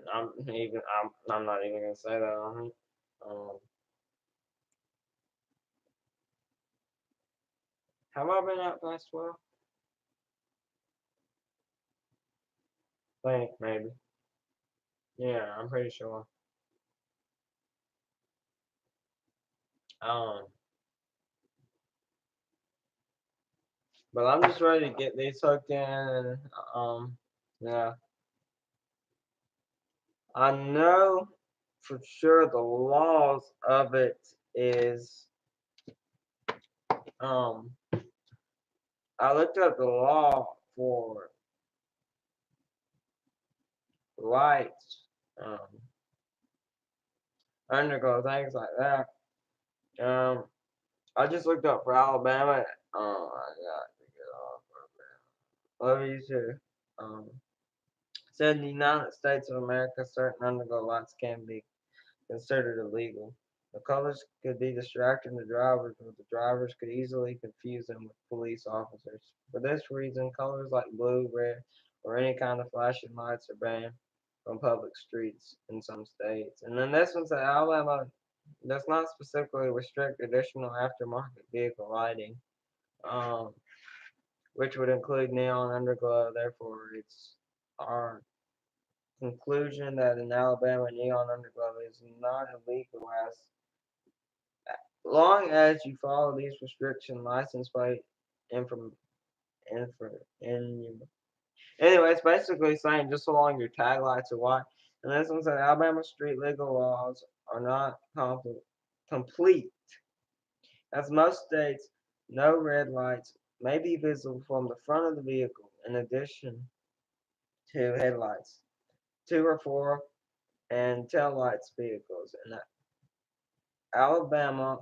I'm not even gonna say that on it. Um, have I been out past 12? Think maybe. Yeah, I'm pretty sure. Um, but I'm just ready to get these hooked in. And, yeah, I know for sure the laws of it is. Um, I looked up the law for lights, um, underglow, things like that. Um, I just looked up for Alabama. I got to get off of that. Love you too. Um, said in the United States of America, certain underglow lights can be considered illegal. The colors could be distracting to drivers, but the drivers could easily confuse them with police officers. For this reason, colors like blue, red, or any kind of flashing lights are banned from public streets in some states. And then this one said Alabama does not specifically restrict additional aftermarket vehicle lighting, um, which would include neon underglow. Therefore, it's our conclusion that in Alabama, neon underglow is not illegal as long as you follow these restriction license plate inform infor in anyway, it's basically saying just so long your tag lights are white. And this one said Alabama street legal laws are not complete. As most states, no red lights may be visible from the front of the vehicle in addition to headlights, two or four, and tail lights vehicles. In Alabama,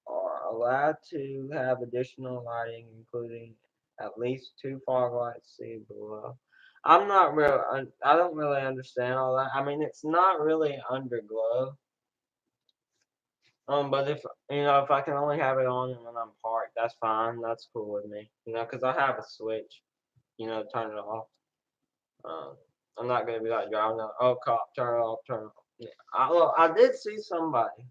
are allowed to have additional lighting, including at least two fog lights. See below. I'm not real. I don't really understand all that. I mean, it's not really underglow. But if I can only have it on when I'm parked, that's fine. That's cool with me. Because I have a switch. Turn it off. Um, I'm not gonna be like driving. Oh, cop, turn it off. Turn it off. Yeah. I did see somebody.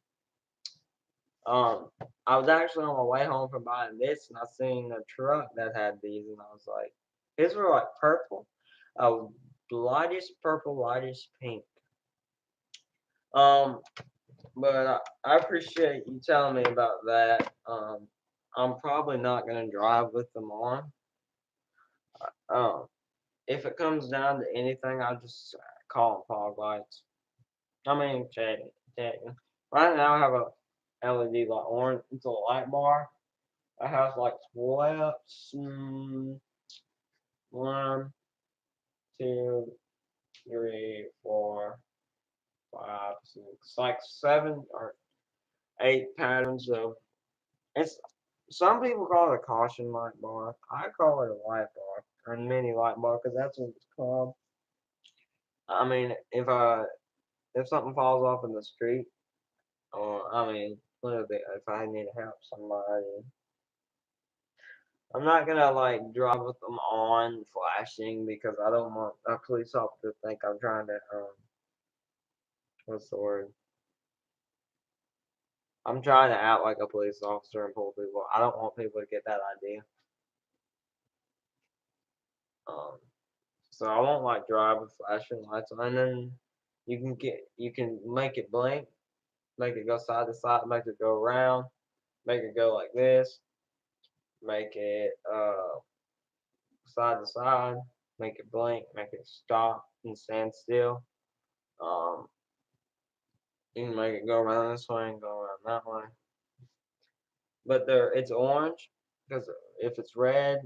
I was actually on my way home from buying this, and I seen a truck that had these, and I was like, these were like purple, uh, lightish purple, lightish pink. Um, but I appreciate you telling me about that. I'm probably not gonna drive with them on. Um, if it comes down to anything, I'll just call them fog lights. I mean, check. Right now, I have a LED light orange. It's a light bar. I have like 12, 1, 2, 3, 4, 5, 6, like 7 or 8 patterns of it's. Some people call it a caution light bar. I call it a light bar or a mini light bar because that's what it's called. I mean, if something falls off in the street, or I mean, if I need to help somebody, I'm not gonna like drive with them on flashing because I don't want a police officer to think I'm trying to what's the word? I'm trying to act like a police officer and pull people. I don't want people to get that idea. Um, so I won't like drive with flashing lights on. And then you can make it blink, make it go side to side, make it go around, make it go like this, make it side to side, make it blink, make it stop and stand still. Um, you can make it go around this way and go around that way. but it's orange because if it's red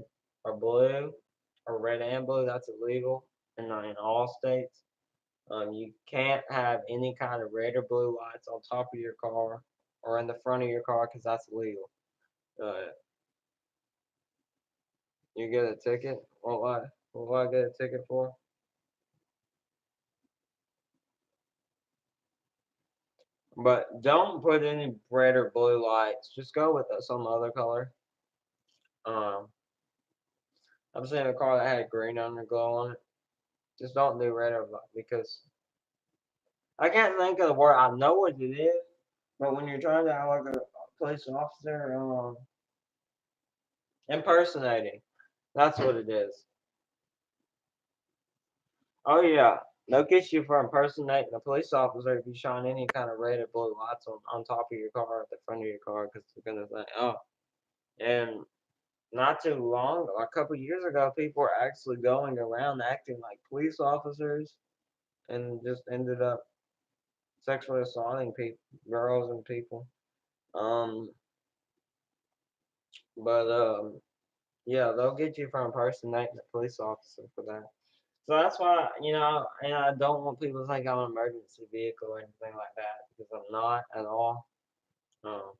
or blue or red and blue, that's illegal in all states. You can't have any kind of red or blue lights on top of your car or in the front of your car because that's illegal. Uh, you get a ticket. What will I get a ticket for? But don't put any red or blue lights. Just go with some other color. Um, I've seen a car that had green underglow on it. Just don't do red or black because I can't think of the word. I know what it is, but when you're trying to act like a police officer, impersonating, that's what it is. Oh yeah, they'll get you for impersonating a police officer if you shine any kind of red or blue lights on top of your car or at the front of your car because they're gonna think, oh. And not too long, a couple years ago, people were actually going around acting like police officers and just ended up sexually assaulting people, girls and people. Um, but yeah, they'll get you for impersonating a police officer for that. So that's why, and I don't want people to think I'm an emergency vehicle or anything like that because I'm not at all. Um,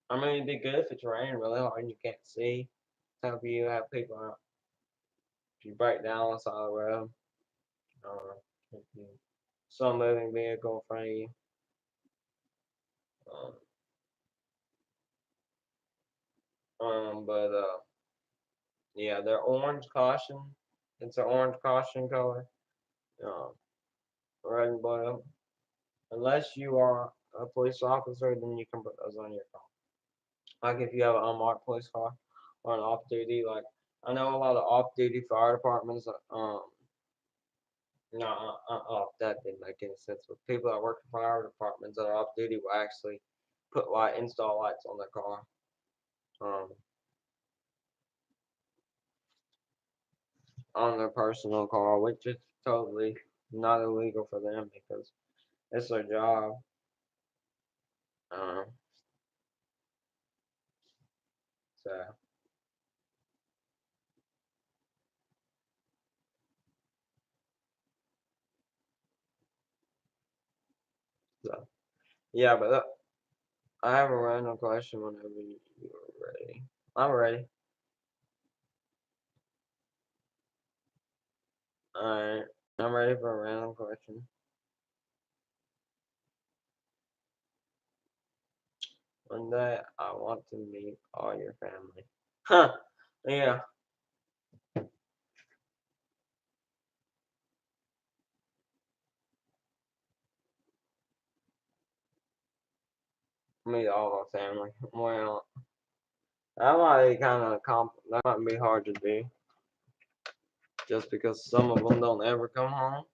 I mean, it'd be good if it's raining really hard and you can't see. Help you have people out. If you break down on the side of the road, if you some moving vehicle in front of you. Um, but yeah, they're orange caution. It's an orange caution color. Um, red and blue. Unless you are a police officer, then you can put those on your car. Like if you have an unmarked police car or an off duty, like I know a lot of off duty fire departments. No, that didn't make any sense. But people that work for fire departments that are off duty will actually put install lights on their car. Um, on their personal car, which is totally not illegal for them because it's their job. Um, so, so yeah, but I have a random question whenever you're ready. I'm ready. Alright, I'm ready for a random question. One day I want to meet all your family. Huh? Yeah, meet all my family. Well, that might be kind of that might be hard to do, just because some of them don't ever come home.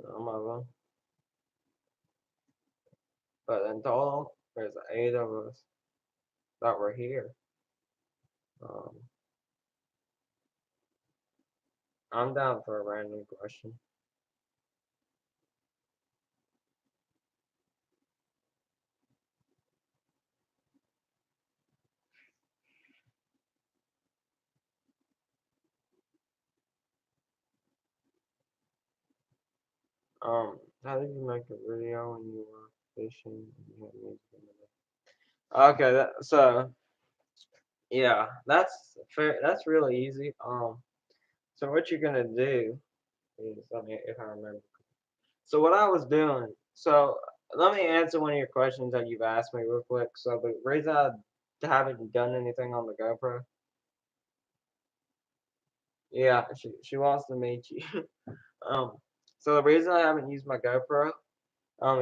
Some of them. But in total, there's 8 of us that were here. Um, I'm down for a random question. How did you make a video when you were fishing and you had music in the Okay, so yeah, that's fair. That's really easy. So what you're gonna do is, let me, if I remember. So what I was doing. So let me answer one of your questions that you've asked me real quick. So the reason I haven't done anything on the GoPro, yeah, she wants to meet you. Um, so the reason I haven't used my GoPro,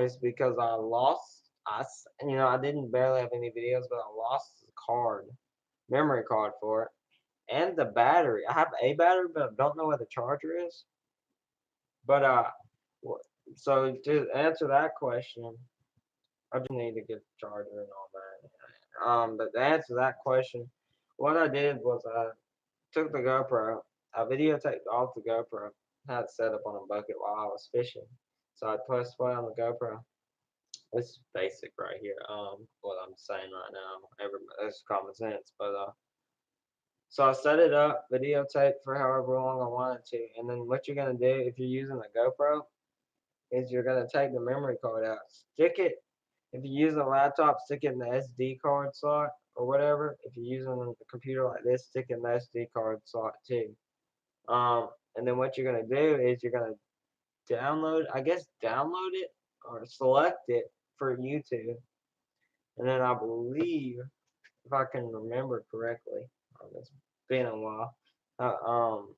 is because I lost. I didn't barely have any videos, but I lost the memory card for it, and the battery. I have a battery, but I don't know where the charger is. But wh- so to answer that question, I just need to get the charger and all that. But to answer that question, what I did was I took the GoPro, I videotaped off the GoPro, had it set up on a bucket while I was fishing. So I pressed play on the GoPro. This is basic right here. What I'm saying right now, it's common sense, but so I set it up, videotape for however long I wanted to, and then what you're gonna do if you're using the GoPro is you're gonna take the memory card out, stick it. If you use a laptop, stick it in the SD card slot or whatever. If you're using a computer like this, stick it in the SD card slot too. And then what you're gonna do is you're gonna download it or select it for YouTube. And then I believe, if I can remember correctly, it's been a while. Uh, um,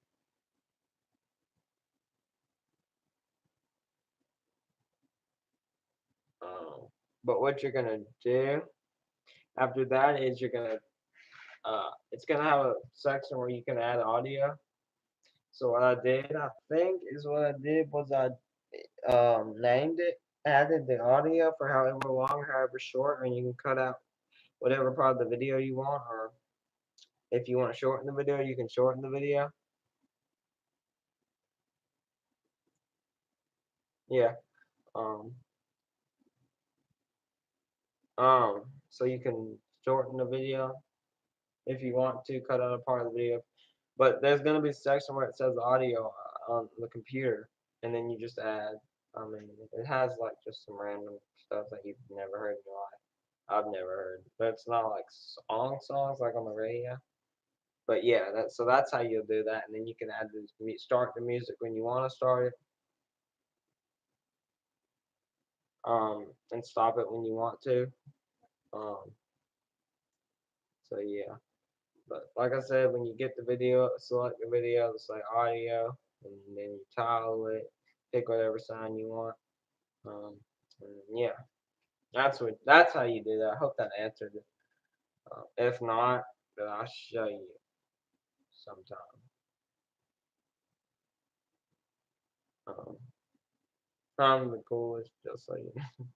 um, but what you're gonna do after that is it's gonna have a section where you can add audio. So what I did, I think, is what I did was I named it, added the audio for however long, however short, and you can cut out whatever part of the video you want, or if you want to shorten the video, you can shorten the video. Yeah. Um, so you can shorten the video if you want to, cut out a part of the video. But there's gonna be a section where it says audio on the computer, and then you just add. I mean, it has like just some random stuff that you've never heard in your life. I've never heard, but it's not like songs like on the radio. But yeah, that's how you'll do that, and then you can add start the music when you want to start it, and stop it when you want to. Um, so yeah, but like I said, when you get the video, select the video, say audio, and then you tile it, pick whatever sound you want. Um, and yeah, that's how you do that. I hope that answered it. If not, then I'll show you sometime. Um, I'm the coolest, just so you know.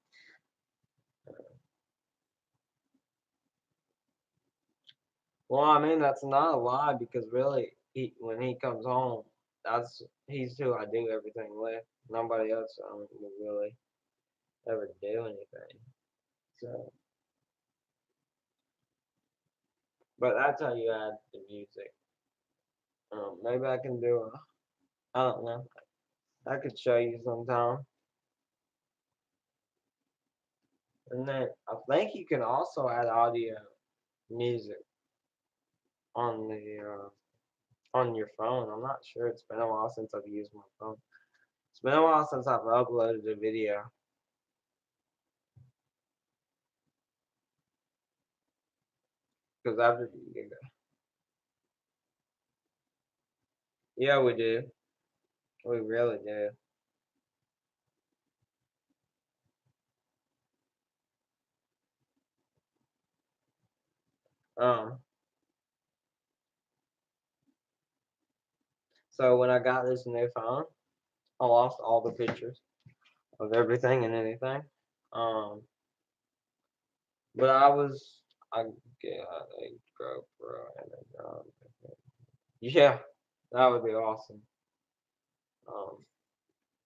Well, I mean, that's not a lie because really, when he comes home, he's who I do everything with. Nobody else would really ever do anything. So, but that's how you add the music. Maybe I can do I don't know. I could show you sometime. And then I think you can also add audio music on the on your phone. I'm not sure. It's been a while since I've used my phone. It's been a while since I've uploaded a video. Because after yeah, we do. We really do. Um, so when I got this new phone, I lost all the pictures of everything and anything. Um, but I got a GoPro and a gun. Yeah, that would be awesome. Um,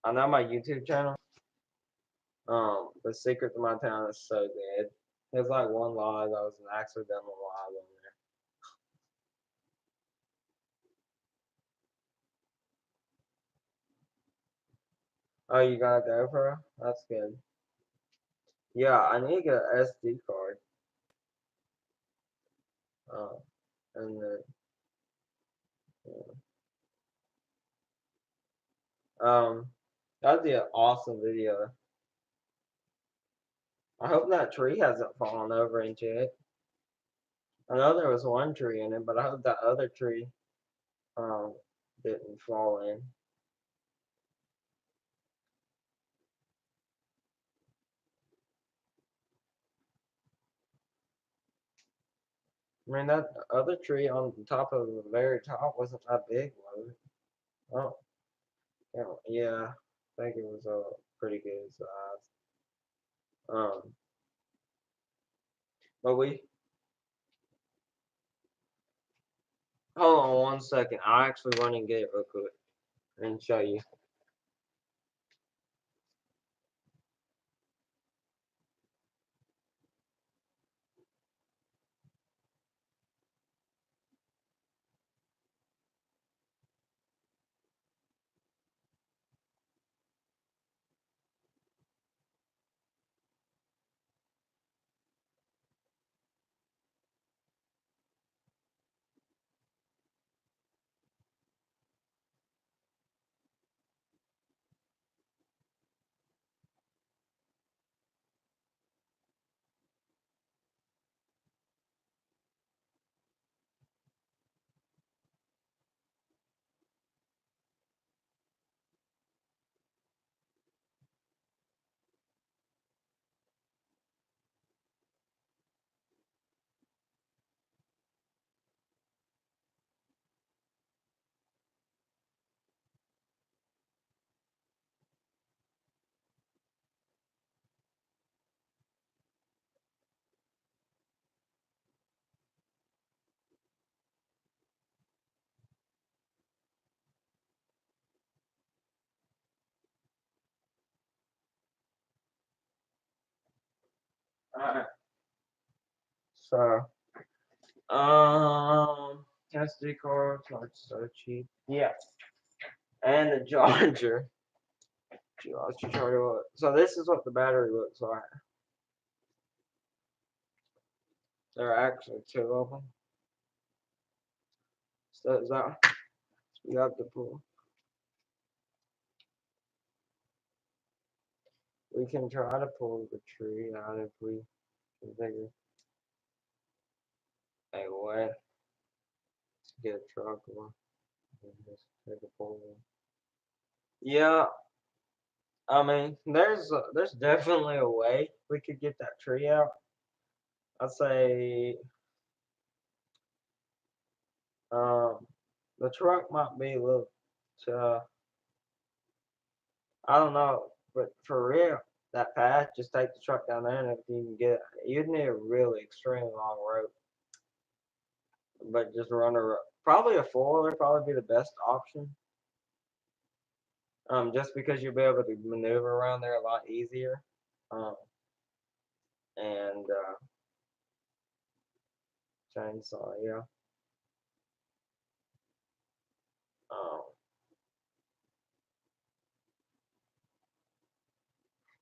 I know my YouTube channel. The Secret to My Town is so good. There's like one live that was an accidental live on there. Oh, you got a GoPro? That's good. Yeah, I need to get an SD card. Uh, and then, yeah. That'd be an awesome video. I hope that tree hasn't fallen over into it. I know there was one tree in it, but I hope that other tree um didn't fall in. I mean that other tree on the top of the very top wasn't that big, was it? Oh, yeah, I think it was a pretty good size. Um, but we hold on one second. I'll actually run and get it real quick. and show you. Alright. So, SD cards aren't so cheap. Yeah, and the charger. So this is what the battery looks like. There are actually two of them. So is that you have to pull? We can try to pull the tree out if we can figure a way to get a truck or just take a pull. Yeah, I mean, there's definitely a way we could get that tree out. I'd say um the truck might be a little tough. I don't know, but for real, that path, just take the truck down there, and if you can get, you'd need a really extremely long rope. But just run probably a four-wheeler probably be the best option. Just because you'll be able to maneuver around there a lot easier. Um, and chainsaw, yeah. Um,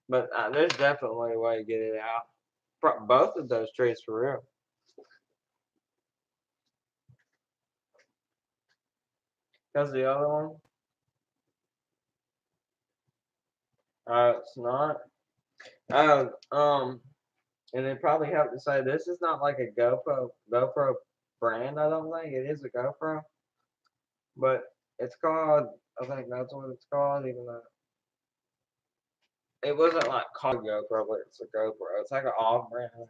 but there's definitely a way to get it out. Both of those trees for real. Because the other one, it's not. Oh, and it probably helped to say this is not like a GoPro brand. I don't think it is a GoPro, but it's called. I think that's what it's called. Even though it wasn't like called GoPro, but it's a GoPro. It's like an off brand, I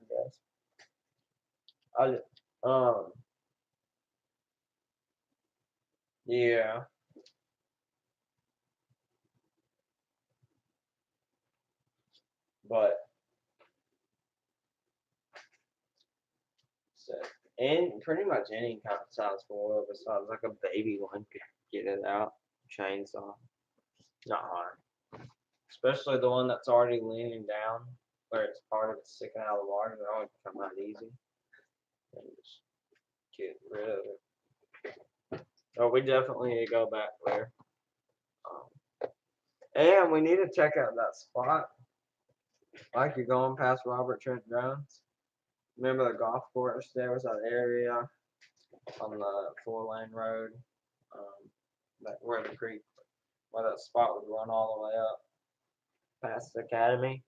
guess. Um, yeah, but so, and pretty much any kind of size foil besides like a baby one could get it out. Chainsaw, not hard. Especially the one that's already leaning down, where it's part of it sticking out of the water. That would come out easy. And just get rid of it. Oh, we definitely need to go back there. And we need to check out that spot. Like you're going past Robert Trent Jones. Remember the golf course? There was that area on the 4-lane road, where the creek, where that spot would run all the way up past the academy.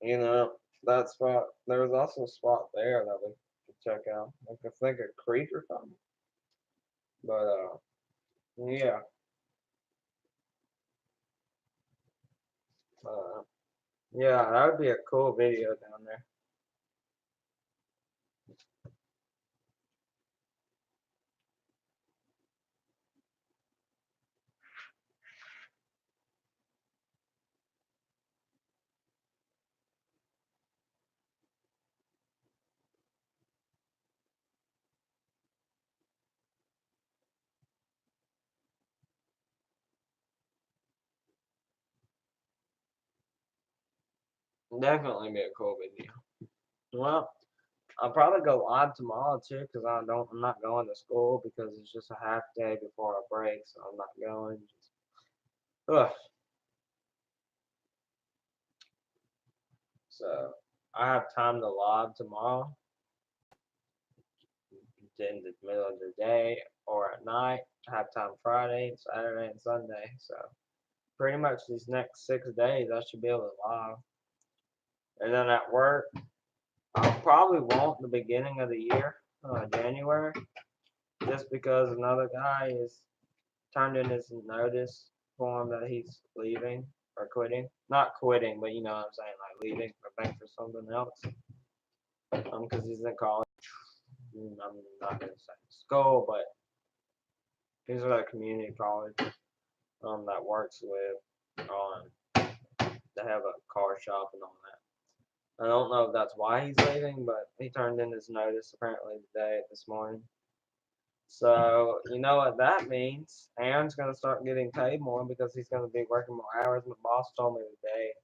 You know, that spot. There was also a spot there that we could check out. Like I think a creek or something. But yeah. Uh, yeah, that would be a cool video down there. Definitely be a cool video. Well, I'll probably go live tomorrow too, because I'm not going to school because it's just a half day before a break, so I'm not going. Ugh. So I have time to live tomorrow in the middle of the day or at night. I have time Friday, Saturday, and Sunday. So pretty much these next 6 days I should be able to live. And then at work, I probably won't the beginning of the year, January, just because another guy is turned in his notice form that he's leaving or quitting. Not quitting, but you know what I'm saying, like leaving or back for something else. Because he's in college. I'm not gonna say school, but he's at a community college. That works with they have a car shop and all that. I don't know if that's why he's leaving, but he turned in his notice apparently this morning. So you know what that means? Aaron's gonna start getting paid more because he's gonna be working more hours. My boss told me today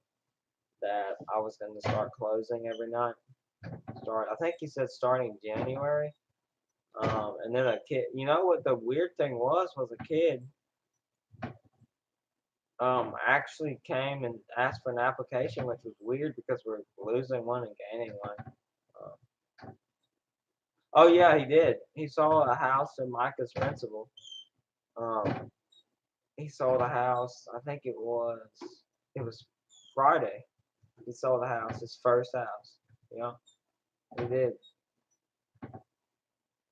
that I was gonna start closing every night. I think he said starting January. And then a kid. You know what the weird thing was a kid actually came and asked for an application, which was weird because we're losing one and gaining one. Oh yeah, he did. He saw a house in Micah's principal. Um, he sold a house. I think it was Friday. He sold a house, his first house. Yeah, he did.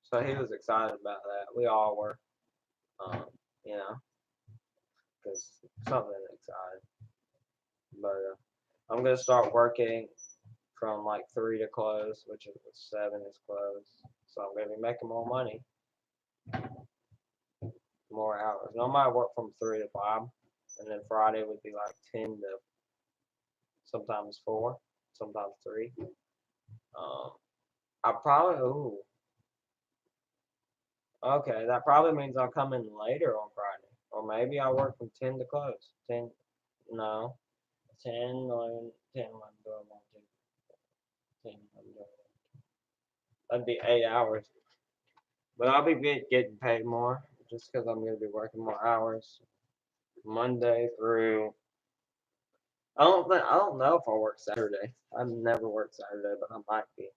So he was excited about that. We all were. Um, you know, because something exciting. But I'm gonna start working from like 3 to close, which is 7 is closed. So I'm gonna be making more money, more hours. Normally I work from 3 to 5, and then Friday would be like 10 to sometimes 4, sometimes 3. Um, I probably okay. That probably means I'll come in later on Friday, or maybe I'll work from 10 to close. 10, no, 10, 11, 10, 11, 12, 1, 2, 10, 11, 12. That'd be 8 hours. But I'll be getting paid more just because I'm going to be working more hours Monday through. I don't know if I'll work Saturday. I've never worked Saturday, but I might be.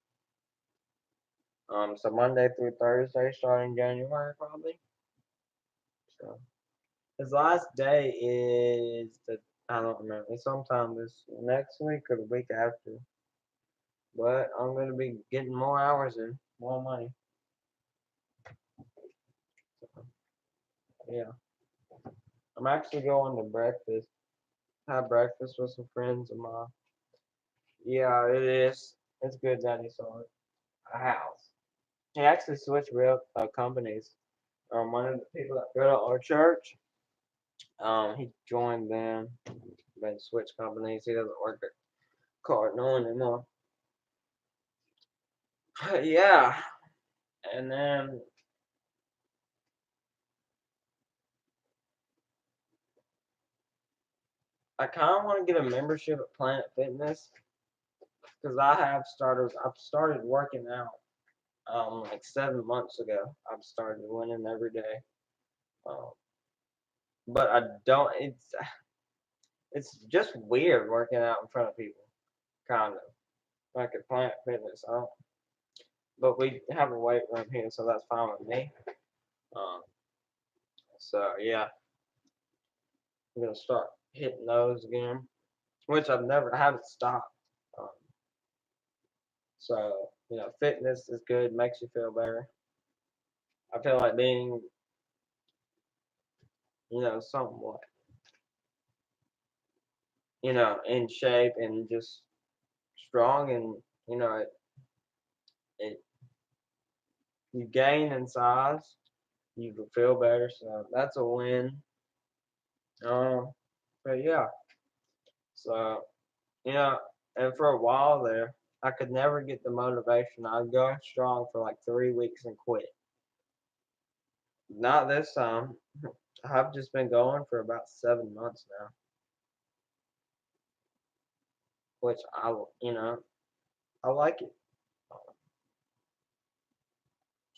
So Monday through Thursday, starting January probably. So his last day is I don't remember. It's sometime this next week or the week after. But I'm gonna be getting more hours in, more money. So, yeah, I'm actually going to breakfast. Have breakfast with some friends of mine. Yeah, it is. It's good that he sold a house. He actually switched real companies. One of the people that go to our church, he joined them, then switched companies. He doesn't work at Cardinal anymore. But yeah, and then I kind of want to get a membership at Planet Fitness because I've started working out like 7 months ago. I've started winning every day. Um, but I don't. It's just weird working out in front of people, kind of like at Planet Fitness. I don't, but we have a weight room here, so that's fine with me. Um, so yeah, I'm gonna start hitting those again, which I haven't stopped. Um, so fitness is good, makes you feel better. I feel like being, somewhat, in shape and just strong, and it you gain in size, you feel better. So that's a win. But yeah, so and for a while there, I could never get the motivation. I'd go strong for like 3 weeks and quit. Not this time. I've just been going for about 7 months now. which I like it.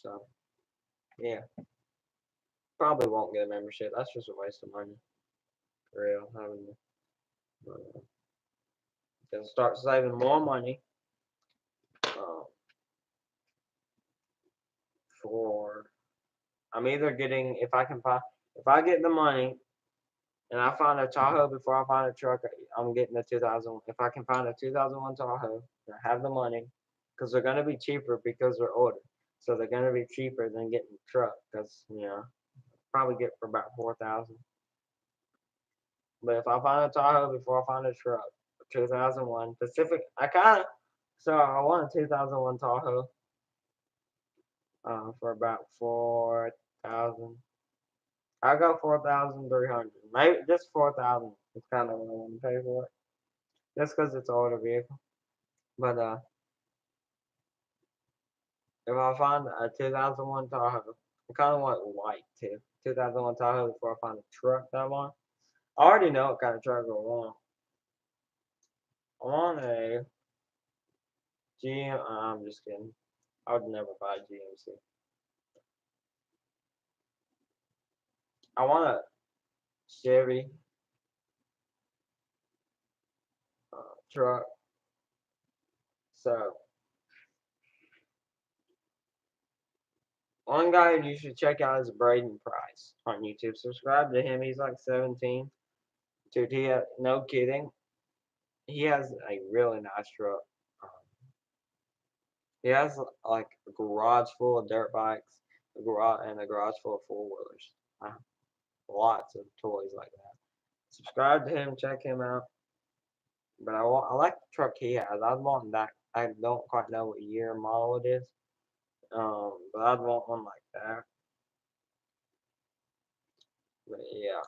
So yeah, probably won't get a membership. That's just a waste of money, for real. Having to start saving more money uh, for. I'm either getting if I get the money and I find a Tahoe before I find a truck, I'm getting a 2000. If I can find a 2001 Tahoe, and I have the money, because they're gonna be cheaper because they're older, so they're gonna be cheaper than getting a truck. Because probably get for about 4,000. But if I find a Tahoe before I find a truck, 2001 Pacific, I want a 2001 Tahoe for about 4,000. I go 4,300. Maybe just 4,000 is kind of what I want to pay for it. Just because it's an older vehicle. But if I find a 2001 Tahoe, I kind of want white too. 2001 Tahoe before I find a truck that I want. I already know what kind of truck I want. I want a GM. I'm just kidding. I would never buy a GMC. I want a Chevy truck. So one guy you should check out is Braden Price on YouTube. Subscribe to him. He's like 17. Dude, no kidding. He has a really nice truck. Um, he has like a garage full of dirt bikes, a garage full of four wheelers. Lots of toys like that. Subscribe to him. Check him out. But I like the truck he has. I'd want that. I don't quite know what year and model it is. But I'd want one like that. But yeah.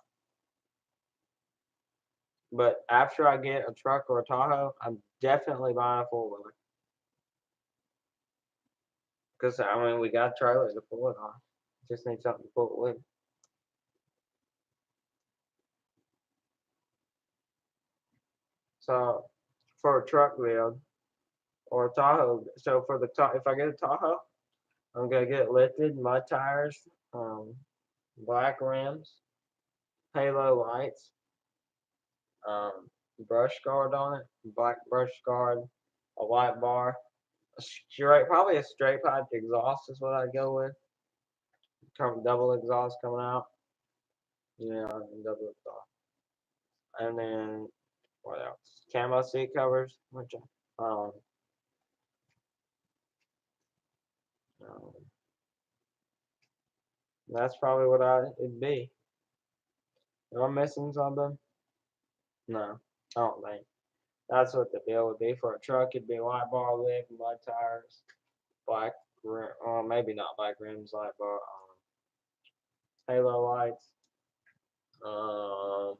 But after I get a truck or a Tahoe, I'm definitely buying a four wheeler. Because I mean, we got a trailer to pull it on. Just need something to pull it with. So for a truck build or a Tahoe, so for if I get a Tahoe, I'm gonna get it lifted, mud tires, black rims, halo lights, um, brush guard on it, black brush guard, a white bar, probably a straight pipe exhaust is what I'd go with. Double exhaust coming out, double exhaust, and then what else? Camo seat covers, um, um that's probably what it'd be. Am I missing something? No, I don't think. That's what the bill would be for a truck. It'd be white bar lip, mud tires, black rim, maybe not black rims, light bar, halo lights, um,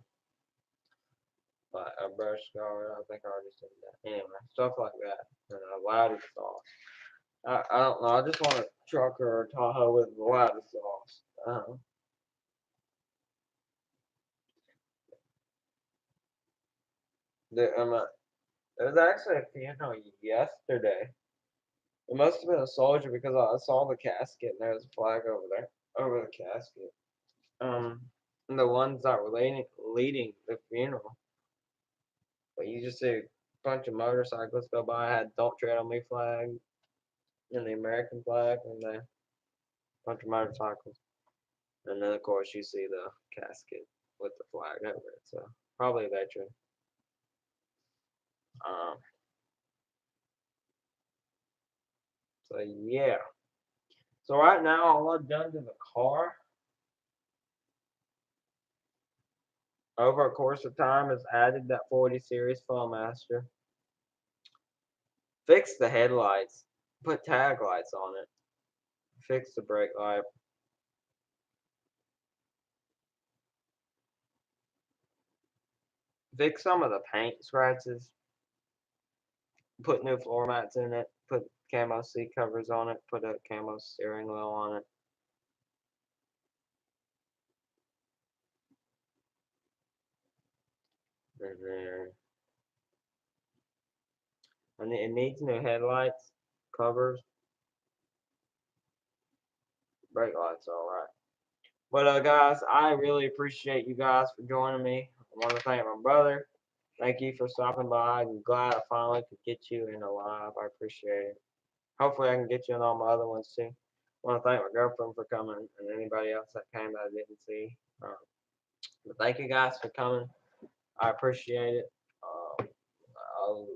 but a brush guard. I think I already said that. Anyway, stuff like that. And a loud exhaust. I don't know. I just want a truck or a Tahoe with a loud exhaust. There, there was actually a funeral yesterday. It must have been a soldier because I saw the casket and there was a flag over there, over the casket. And the ones that were leading the funeral. But you just see a bunch of motorcycles go by, had "Don't Tread on Me" flag and the American flag, and then a bunch of motorcycles. And then of course you see the casket with the flag over it. So probably a veteran. Um, so yeah. So right now all I've done to the car over a course of time is added that 40 series Flowmaster, fixed the headlights, put tag lights on it, fixed the brake light, fixed some of the paint scratches, put new floor mats in it, put camo seat covers on it, put a camo steering wheel on it. And then And it needs new headlights, covers, brake lights, all right. But guys, I really appreciate you guys for joining me. I want to thank my brother. Thank you for stopping by. I'm glad I finally could get you in alive. I appreciate it. Hopefully, I can get you in all my other ones too. I want to thank my girlfriend for coming and anybody else that came that I didn't see. But thank you guys for coming. I appreciate it. I'll,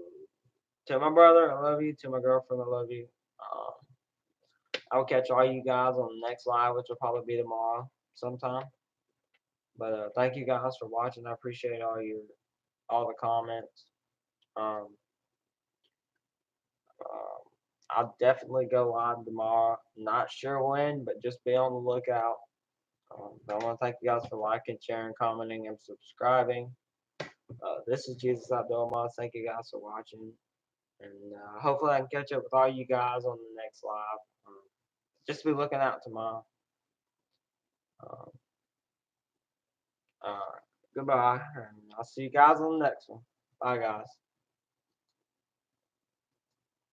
to my brother, I love you. To my girlfriend, I love you. Um, I will catch all you guys on the next live, which will probably be tomorrow sometime. But thank you guys for watching. I appreciate all the comments. Um, um, I'll definitely go live tomorrow. Not sure when, but just be on the lookout. But I want to thank you guys for liking, sharing, commenting, and subscribing. This is Jesus Outdoor Mods. Thank you guys for watching. And hopefully I can catch up with all you guys on the next live. Just be looking out tomorrow. Um, Goodbye. And I'll see you guys on the next one. Bye, guys.